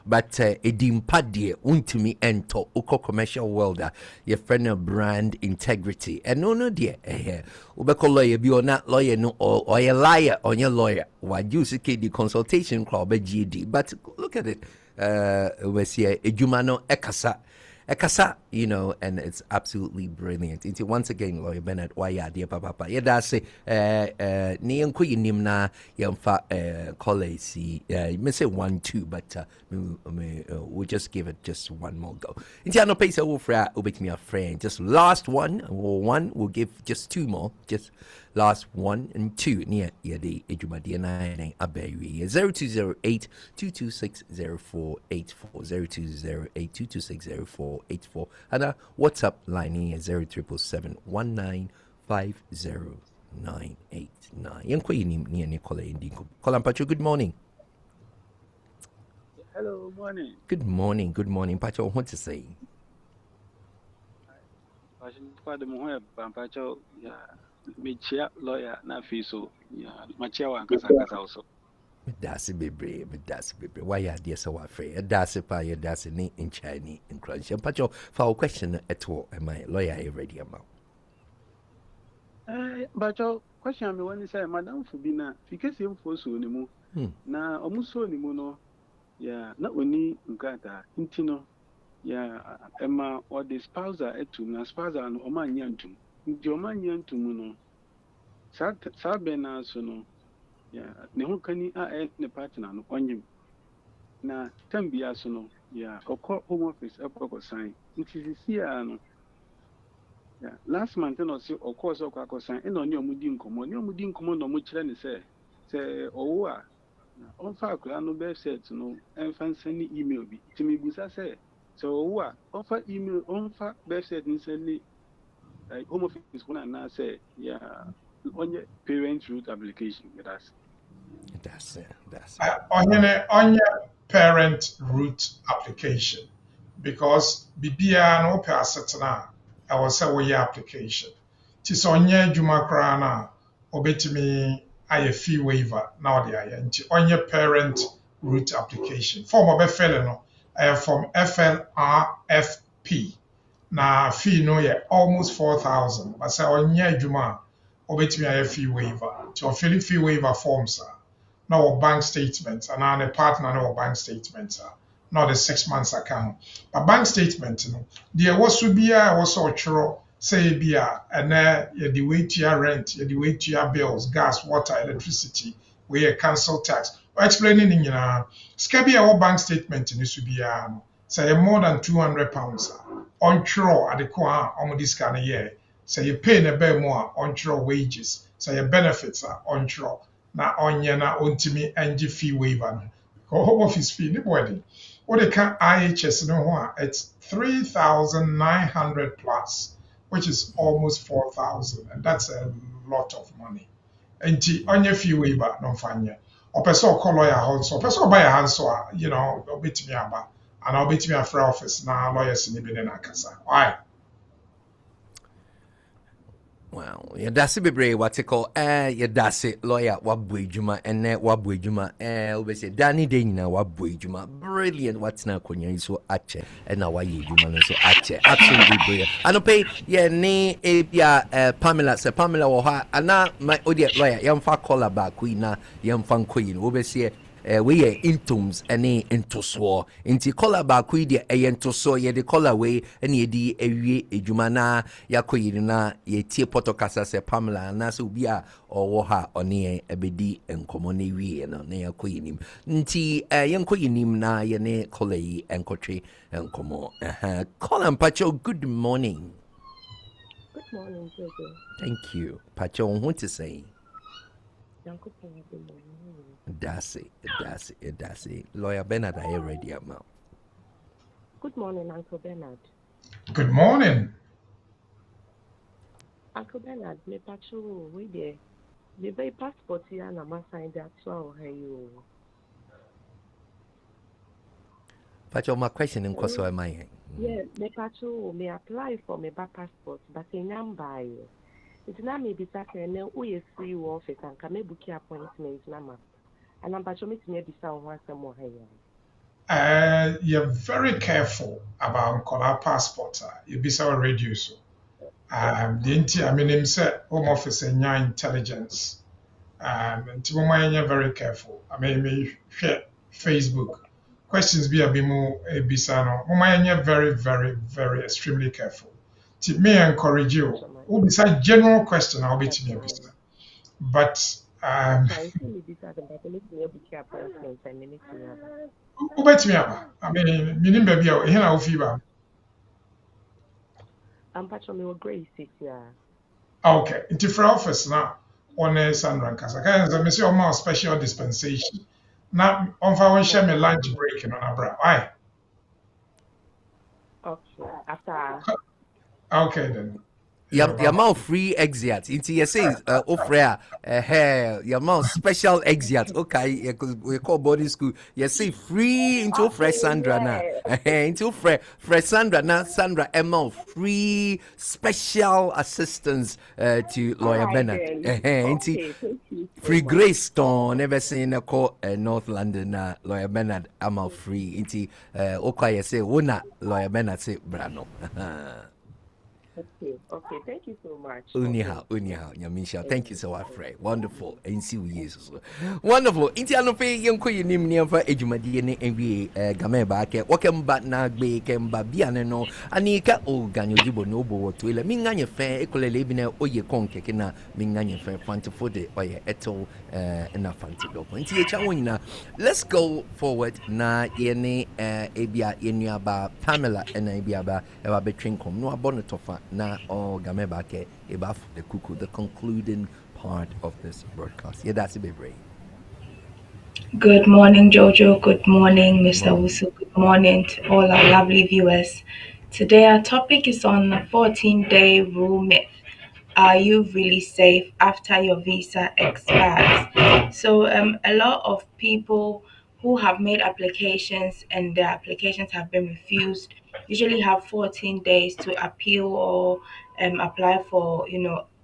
but a dimpadie untimi ento uko commercial world, your friend of brand integrity. And no, dear, ubeko lawyer be or not lawyer, no, or a liar on your lawyer. Why you see the consultation club, GD? But look at it, we see a Jumano Ekasa. Ekasa, and it's absolutely brilliant. It's once again, Lawyer Bernard, why ya dear papa. Yeah, that's it. Nian Kui Nimna Yamfa college. You may say 1-2, but we'll just give it just one more go. Indiano Pesa will fra ubit me a friend. Just last one, we'll give just two more. Just last 1 and 2 near Yadi Ejumadi and I Aberry 0208 226 0484 0208 226 0484 and WhatsApp line here 0777 1950 989. Yankwe ni Nicola Indigo. Kolampacho, good morning. Hello, morning. Good morning. Pacho, what to say? Kwade mo ho pampacho ya mechia lawyer na fi so ya machia wan kasa also. That's bebre. Why ya dear so afraid? That's pa ya that's ni in Chinese in crunch. Pacho, for our question at all, am I lawyer ready amount? Bacho question me when say madam Fubina fikesi mfo so ni mu na omuso ni mu no ya na oni nkata intino ya ema or the spouse etu na spouse no oma nyantum ndi oma nyantum no sa be na so no ya ne ho kani a ne partner no onyim na tambia so no ya okọ home office ekọ sign nti sisi a no ya last month no si okọ so okọ sign e no ne omudi nkomo no mo kire ne se owo a on fa akura no be set no enfa send email bi timi busa se owo a on fa email on fa be set ni send home office kuna na say ya onye parent root application That's it. On your parent root application because bibia no per setna I was say we application. Tis on your juma krana obetimi aye fee waiver now the aye on your parent root application. Form of a fellow no from FLRFP. Na fee no yɛ almost 4,000 but sɛ ɔnyɛ adwuma a obetumi ayɛ fee waiver nti ɔfili fee waiver forms a na wɔ bank statement anaa ne partner na wɔ bank statement a na ɔde 6 months account but bank statement no deɛ ɛwɔ so biara ɛwɔ sɛ ɔtwerɛ sɛ ebi a ɛnɛ yɛde wei tua rent yɛde wei tua bills gas water electricity wei yɛ council tax explaining ne nyinaa sika bi a ɛwɔ bank statement no so biara no sɛ yɛ more than £200 a ɔntwerɛ adeko a ɔmode sika no yɛɛ sɛ yɛ pay na ɛbɛn mu a ɔntwerɛ wages sɛ yɛ benefits a ɔntwerɛ na ɔnyɛ na ɔntumi ngye fee waiver no home office fee ne bɔde wode ka IHS no ho a it's 3,900 plus which is almost 4,000 and that's a lot of money nti ɔnyɛ fee waiver no mfa nyɛ ɔpɛ sɛ ɔkɔ lawyer hɔ nso ɔpɛ sɛ ɔba yɛ ha nso a ɔbɛtumi aba anaa ɔbɛtumi afrɛ office na lawyers ne bi ne nakasa why. Wow, yɛdase bebree wate kɔ yɛdase lawyer wabɔ adwuma ɛnɛ wabɔ adwuma wobɛsɛ da ne de nyinaa wabɔ adwuma brilliant watena akonnwa yi so akyɛ ɛna wayɛ adwuma no nso akyɛ absolutely brilliant anɔpɛ yɛne ebia Pamela sɛ Pamela wɔ hɔ a anaa wodeɛ lawyer yɛmfa kɔla baako yi na yɛmfa nkɔ yi no wobɛsɛ we yɛ intoms ɛne ntosoɔ nti kɔla baako yi deɛ ɛyɛ ntosoɔ yɛde kɔla wei ɛne yɛde awie adwuma na yɛakɔ yi na yɛtie pɔtɔ kasa sɛ Pamela anaasɛ obi a ɔwɔ ha ɔne yɛn ɛbɛdi nkɔmmɔ no wie no na yɛakɔ yi nim nti yɛnkɔ yi nim na yɛne kɔla yi nkɔtwe nkɔmmɔ kɔla mpakyɛw good morning. Good morning, Jojo. Thank you. Pacho, what to say? That's it. Lawyer Bernard, are you ready, Amma? Good morning, Uncle Bernard. Good morning. Uncle Bernard, me pacho we there. Me buy passport here and I sign that so how you. Pacho, my question in Koso am I? Yeah, me pacho me apply for me passport, but in number. It's not maybe second now we free office and can book your appointment number. And I'm pacho me be sound once more here. You're very careful about color passport. You be so reduce. The inti I mean him said home office and your intelligence. And you're very careful. I mean me share Facebook. Questions be a bit more bisano. You're very, very, very extremely careful. To me encourage you. Who decide general question I'll be to me but wobɛtumi aba I mean menim baabi a ɛhe na wofi ba Ampacho me Grace here. Okay, nti frɛ office na ɔne Sandra nkasa ka sɛ mesi ɔma special dispensation na ɔmfa wo nhyɛ me lunch break no na bra why Okay, after okay then your mouth free exit. Into you say offer hair your mouth special exit. Okay, because we call boarding school. You say free into fresh Sandra na. Into fresh Sandra na Sandra Emma free special assistance to lawyer Bernard. Into free Grace Stone never seen a call North London na lawyer Bernard Emma free. Into okay, you say wona lawyer Bernard say brano. Okay, thank you so much. Uniha, Yamisha. Thank you so much, Fred. Wonderful. And see you, Jesus. Wonderful. Inti ano pe yung ko yun ni fa ejumadi ni envy game ba ke wakam ba na gbe kem ba bia ne no ani ka o ganyo jibo no bo to ile mi nganye fe ekolele bi na oye konke ke na mi nganye fe fante fode oye eto na fante do. Inti e cha wona. Let's go forward na yene ebia yenu aba Pamela and ebia ba e ba between kom no abono tofa na o game ba ke e ba the kuku the concluding part of this broadcast. Yeah, that's a bit brave. Good morning, Jojo. Good morning, Mr. Wusu. Good morning to all our lovely viewers. Today, our topic is on the 14-day rule myth. Are you really safe after your visa expires? So, a lot of people who have made applications and their applications have been refused usually have 14 days to appeal or apply for,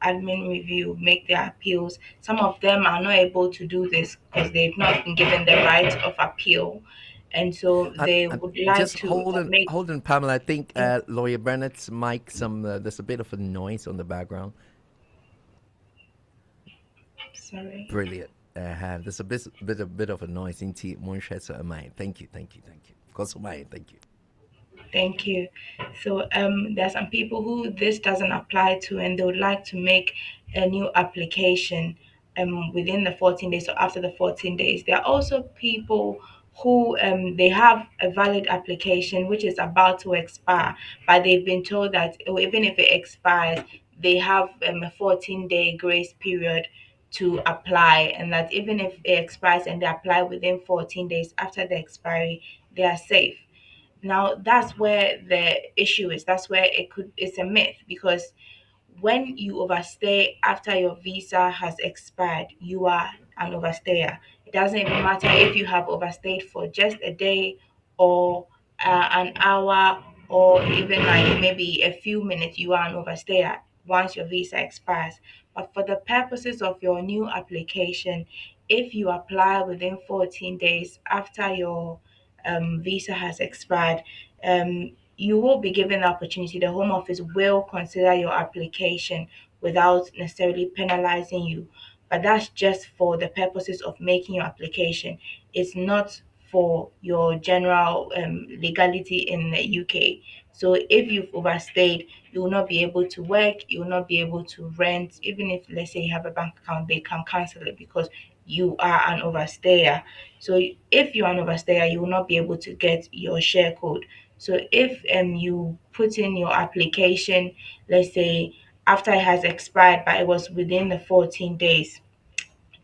admin review, make their appeals. Some of them are not able to do this because they've not been given the right of appeal, and so they would like Just to make. hold on, Pamela. I think Lawyer Bennett's mic. There's a bit of a noise on the background. Sorry. Brilliant. There's a bit of a noise in mine. Thank you. Because of mine, thank you. Thank you. So there are some people who this doesn't apply to, and they would like to make a new application within the 14 days or after the 14 days. There are also people who they have a valid application which is about to expire, but they've been told that even if it expires, they have a 14-day grace period to apply, and that even if it expires and they apply within 14 days after the expiry, they are safe. Now that's where the issue is. That's where it's a myth, because when you overstay after your visa has expired, you are an overstayer. It doesn't even matter if you have overstayed for just a day or an hour or even like maybe a few minutes, you are an overstayer once your visa expires. But for the purposes of your new application, if you apply within 14 days after your visa has expired, you will be given the opportunity. The Home Office will consider your application without necessarily penalizing you. But that's just for the purposes of making your application. It's not for your general legality in the UK. So if you've overstayed, you will not be able to work, you will not be able to rent. Even if, let's say, you have a bank account, they can cancel it because you are an overstayer. So if you're an overstayer, you will not be able to get your share code. So if you put in your application, let's say after it has expired, but it was within the 14 days,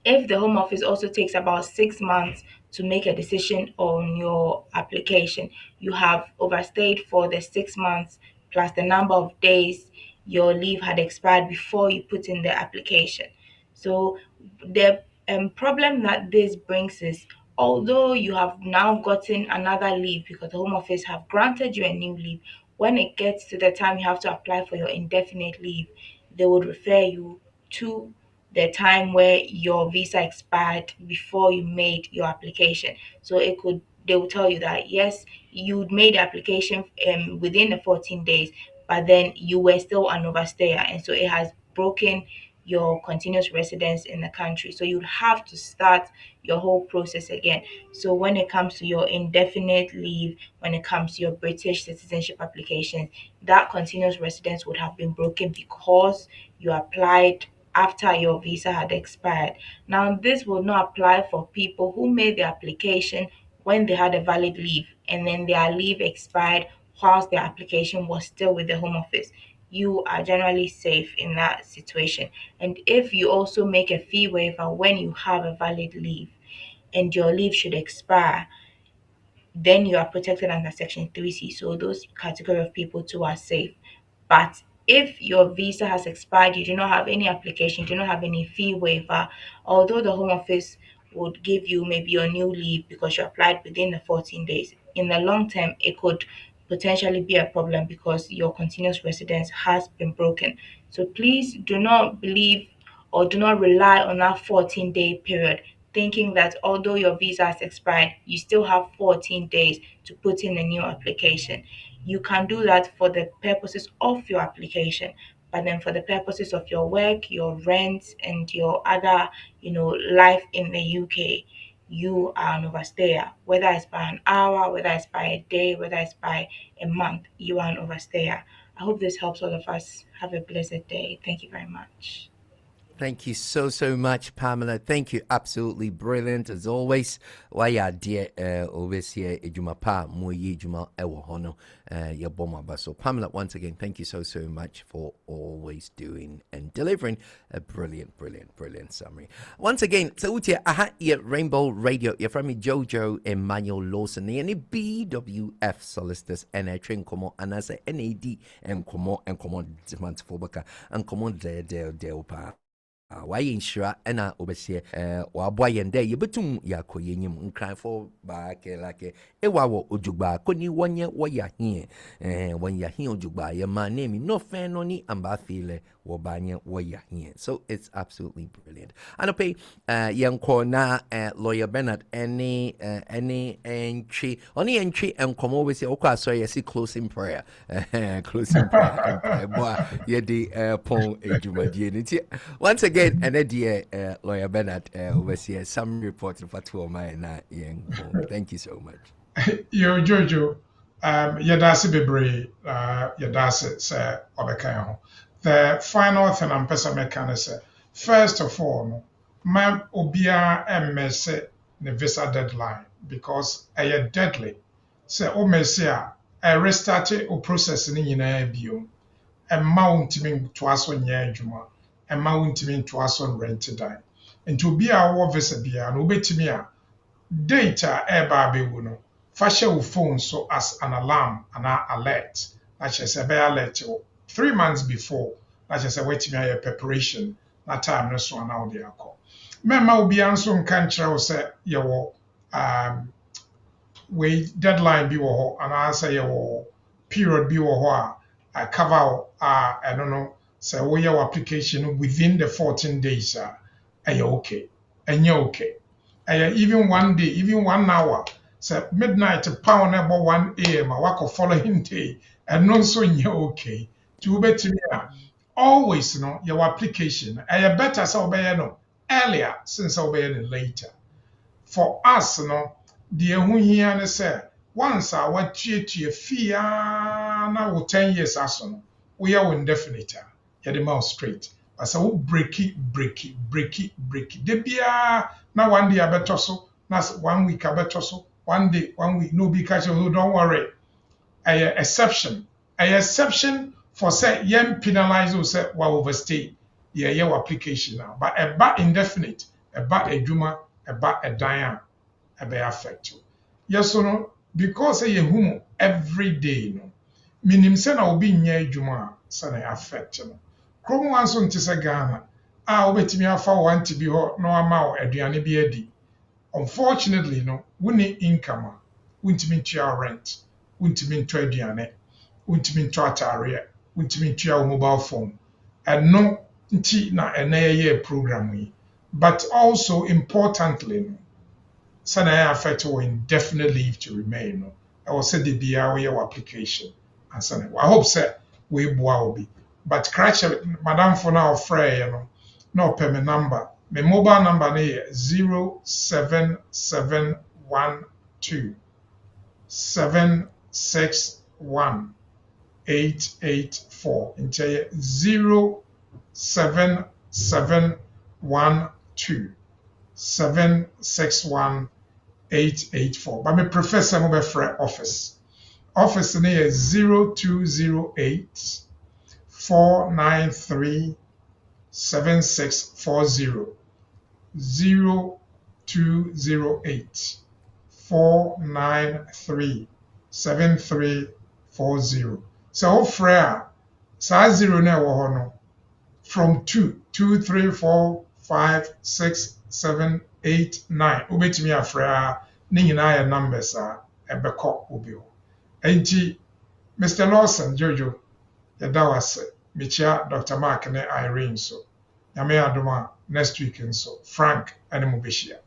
if the Home Office also takes about 6 months to make a decision on your application, you have overstayed for the 6 months plus the number of days your leave had expired before you put in the application. So the problem that this brings is, although you have now gotten another leave because the Home Office have granted you a new leave, when it gets to the time you have to apply for your indefinite leave, they would refer you to the time where your visa expired before you made your application. So they will tell you that yes, you made the application within the 14 days, but then you were still an overstayer, and so it has broken your continuous residence in the country. So you'd have to start your whole process again. So when it comes to your indefinite leave, when it comes to your British citizenship application, that continuous residence would have been broken because you applied after your visa had expired. Now, this will not apply for people who made the application when they had a valid leave and then their leave expired whilst their application was still with the Home Office. You are generally safe in that situation. And if you also make a fee waiver when you have a valid leave and your leave should expire, then you are protected under Section 3C. So those category of people too are safe. But if your visa has expired, you do not have any application, you do not have any fee waiver, although the Home Office would give you maybe your new leave because you applied within the 14 days, in the long term, it could potentially be a problem because your continuous residence has been broken. So please do not believe or do not rely on that 14-day period, thinking that although your visa has expired, you still have 14 days to put in a new application. You can do that for the purposes of your application, but then for the purposes of your work, your rent, and your other, life in the UK, you are an overstayer. Whether it's by an hour, whether it's by a day, whether it's by a month, you are an overstayer. I hope this helps all of us. Have a blessed day. Thank you very much. Thank you so, so much, Pamela. Thank you. Absolutely brilliant as always. Why ya dear overseer Ejuma Pa Moye Juma Ewohono ya Bomaba. So Pamela, once again, thank you so, so much for always doing and delivering a brilliant, brilliant, brilliant summary. Once again, so utia aha ya Rainbow Radio, ya from me Jojo Emmanuel Lawson, any BWF Solicitors and I train como anasa NAD and como demand for baka and como de pa. Why insure ena obesie wabwa yende yebetum yakoyenyim nkranfo ba ke like ewa wo ojugba koni wonye woya hie wonya hie ojugba ye ma name no fan no ni amba feel wo banye woya hie. So it's absolutely brilliant. And pay yanko na lawyer Bernard any entry and come over say okwa so yes closing prayer closing prayer boy ye di pon ejumadi ni once again and dear lawyer Bernard overseer some report for 2 my na thank you so much. Yo Jojo, yadasi bebre, yadasi say obeka. The final thing I'm person make say, first of all, my obia messe the visa deadline because I deadly. Say o messe a restart o process ni nyina bio. Emma wontimi to aso nya adwuma. Emma wontimi to aso rent dan. Nti obi a wo visa bia no obetimi a data eba abewu no fa hyɛ wo phone so as an alarm and an alert na kyerɛ sɛ ɛbɛyɛ alert wo 3 months before na kyerɛ sɛ woatumi ayɛ preparation na time no so ana wode akɔ mɛma obiara nso nka nkyerɛ wo sɛ yɛwɔ wei deadline bi wɔ hɔ anaasɛ yɛwɔ period bi wɔ hɔ a cover wo a ɛno no sɛ woyɛ wo application within the 14 days a ɛyɛ okay ɛnyɛ okay even 1 day, even 1 hour. So midnight pound about 1 a.m. I work following day and non so okay. To bet me always your application. I better so no earlier since obey later. For us the who here say once I what to fee na 10 years as we are indefinite. Yeah, the mouth straight. But so break it. De bia na 1 day abeto so, na 1 week abeto so, 1 day, 1 week, no be catch you, don't worry. A exception. A exception for say yen penalize or say wa overstay. Yeah, your application now. But a bad indefinite, a bad a juma, a bad a diane, a be affect you. Yes or no? Because a humo every day no. Minim say na obi nya juma say na affect you. Krom wan so nte sɛ Ghana a wobɛtumi afa want bi hɔ na wama wo aduane bi adi. Unfortunately woni income a wontumi ntua rent, wontumi ntua aduane, wontumi ntua atare, wontumi ntua wo mobile phone. Ɛno nti na ɛna yɛyɛ program yi. But also importantly sɛ na ɛyɛ affect wo indefinite leave to remain ɛwɔ sɛ de biara woyɛ wo application ansa na I hope sɛ woeboa wo bi. But crash madam for now frey no pay me number. My mobile number is 07712 761 884. Into 07712 761 884. But my professor mobile free office. Office is 0208 493 7640 0208 493 7340. So frère saa 0 na ɛwɔ hɔ no from 2 2 3 4 5 6 7 8 9 wobɛtumi afrɛ a ne nyinaa yɛ numbers a ɛbɛkɔ obi hɔ enti Mr. Lawson Jojo yɛda wo ase mekyia Dr. Mark ne Irene so nyame adom a next week nso Frank ɛne mo bɛhyia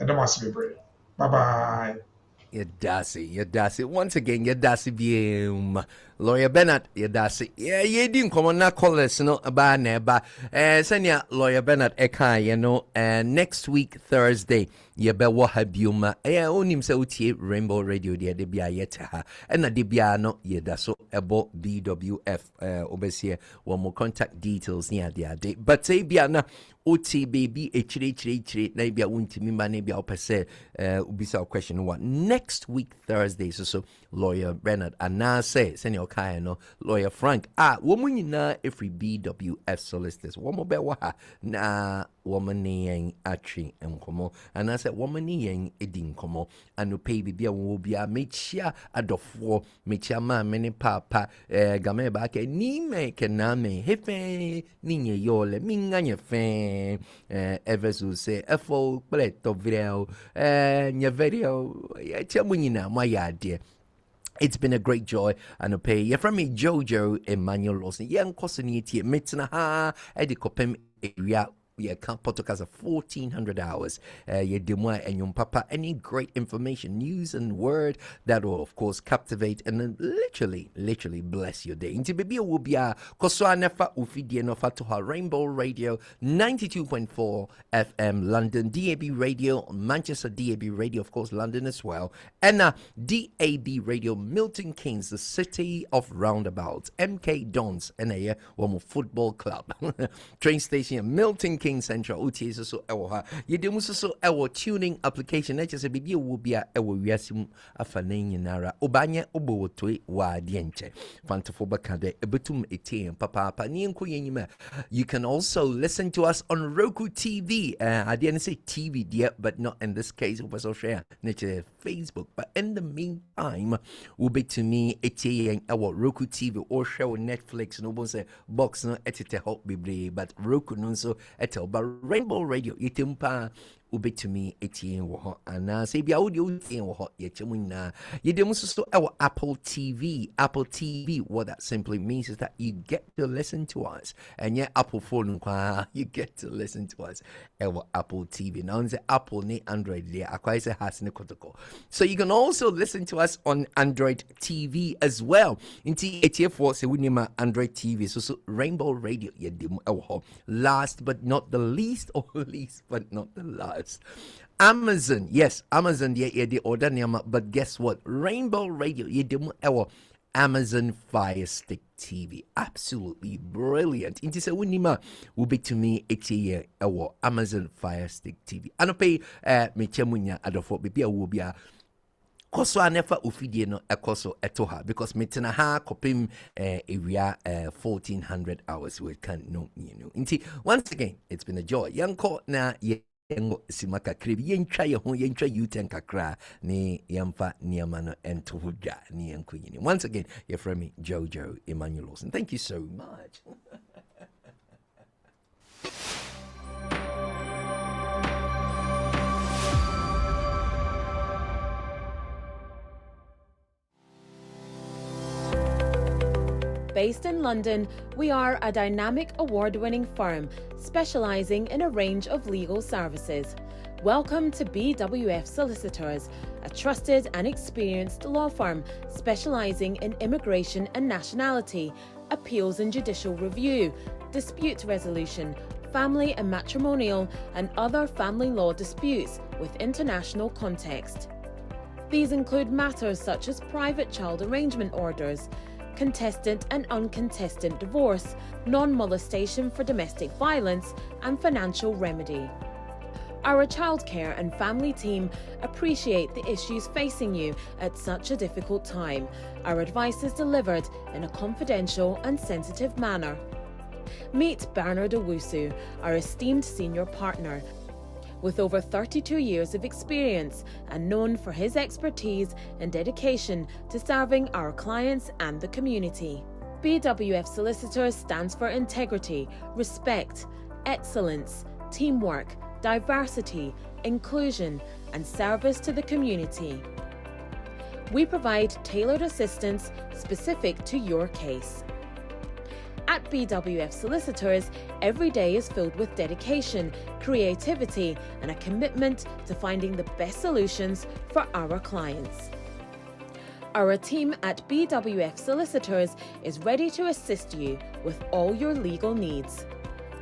yɛda mo ase bebree bye bye. Yadasi. Once again, Yadasi Bium. Lawyer Bernard, Yadasi. Yeah, you didn't come on that callers, no, about neba. Senya, Lawyer Bernard Eka, you know, next week, Thursday, Yabewa Habiuma, onim se utie Rainbow Radio, the Debia Yetaha, and a Debiano, Yadaso, abo BWF, Obesia, one more contact details near the day. But say, Biana, OT baby, H, maybe I won't me, maybe I'll pass ubisa question one. Next week, Thursday, so Lawyer Bernard, and now say, Senior Kayano, Lawyer Frank, woman na every BWF Solicitors, one more bewa, na woman yang actually and como, and I said, woman yang edin como, and no pay be will be a mechia a dofo, mechia man, many papa, game back, ni me caname, hefe, ninye yole, minganya fan, eversu say, efo, pleto video, nya video, chamuna, my idea. It's been a great joy and a pay. You're from me, Jojo Emmanuel Lawson. Young Cosiniti, Mitsina ha, Edicopem area. Yeah, podcast of 1,400 hours. Yeah, Demwa and your papa. Any great information, news, and word that will, of course, captivate and then literally bless your day. Into baby will be a Koswanefa Ufidi Nofa to her Rainbow Radio 92.4 FM London, DAB Radio Manchester, DAB Radio, of course, London as well, and DAB Radio Milton Keynes, the city of roundabouts, MK Dons, and a one football club, train station Milton Keynes Central. OTA so ewa. Yedemu so ewa tuning application. Nature se bibi will be a ewa wiasim afanenye nara. Obanya obo wotwe wa dienche. Fantafoba kade ebetum etien papa ni nko yenyima. You can also listen to us on Roku TV. I didn't say TV dear, but not in this case. We also share nature Facebook. But in the meantime, will be to me etien ewa Roku TV or share Netflix. No one say box no etite help bible, but Roku no so but Rainbow Radio itimpa ubetumi etien wo ho ana se bia audio etien wo ho ye chemuna ye dem so our Apple TV. What that simply means is that you get to listen to us, and yeah, Apple phone you get to listen to us our Apple TV. Now it's Apple ni Android there akwai se has ne kotoko, so you can also listen to us on Android TV as well. Inti etf se wunima Android TV so Rainbow Radio ye dem ho. Last but not the least, or least but not the last, Amazon. Yes, Amazon the order name, but guess what? Rainbow Radio ye demo our Amazon Fire Stick TV. Absolutely brilliant. Inti se unima will be to me our Amazon Fire Stick TV. Anope me chemunya adofo bibia will be a koso anefa ufidie no ekoso etoha, because metina ha kopim area 1,400 hours we can no Inti once again it's been a joy. Yanko na yengo simaka kribi yentwa ye ho yentwa yuten kakra ni yamfa niamano entohuda ni yanko yini. Once again, you're from me Jojo Emmanuel Lawson. Thank you so much. Based in London, we are a dynamic award-winning firm specialising in a range of legal services. Welcome to BWF Solicitors, a trusted and experienced law firm specialising in immigration and nationality, appeals and judicial review, dispute resolution, family and matrimonial, and other family law disputes with international context. These include matters such as private child arrangement orders, contestant and uncontested divorce, non-molestation for domestic violence, and financial remedy. Our childcare and family team appreciate the issues facing you at such a difficult time. Our advice is delivered in a confidential and sensitive manner. Meet Bernard Owusu, our esteemed senior partner, with over 32 years of experience and known for his expertise and dedication to serving our clients and the community. BWF Solicitors stands for integrity, respect, excellence, teamwork, diversity, inclusion, and service to the community. We provide tailored assistance specific to your case. At BWF Solicitors, every day is filled with dedication, creativity, and a commitment to finding the best solutions for our clients. Our team at BWF Solicitors is ready to assist you with all your legal needs.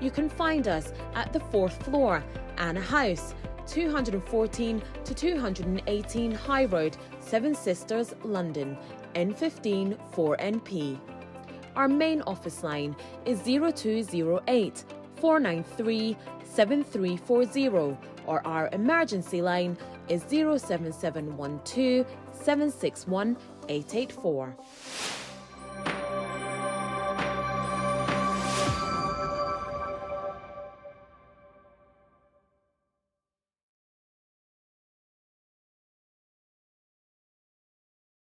You can find us at the 4th floor, Anna House, 214 to 218 High Road, Seven Sisters, London, N15 4NP. Our main office line is 0208 493 7340, or our emergency line is 07712 761 884.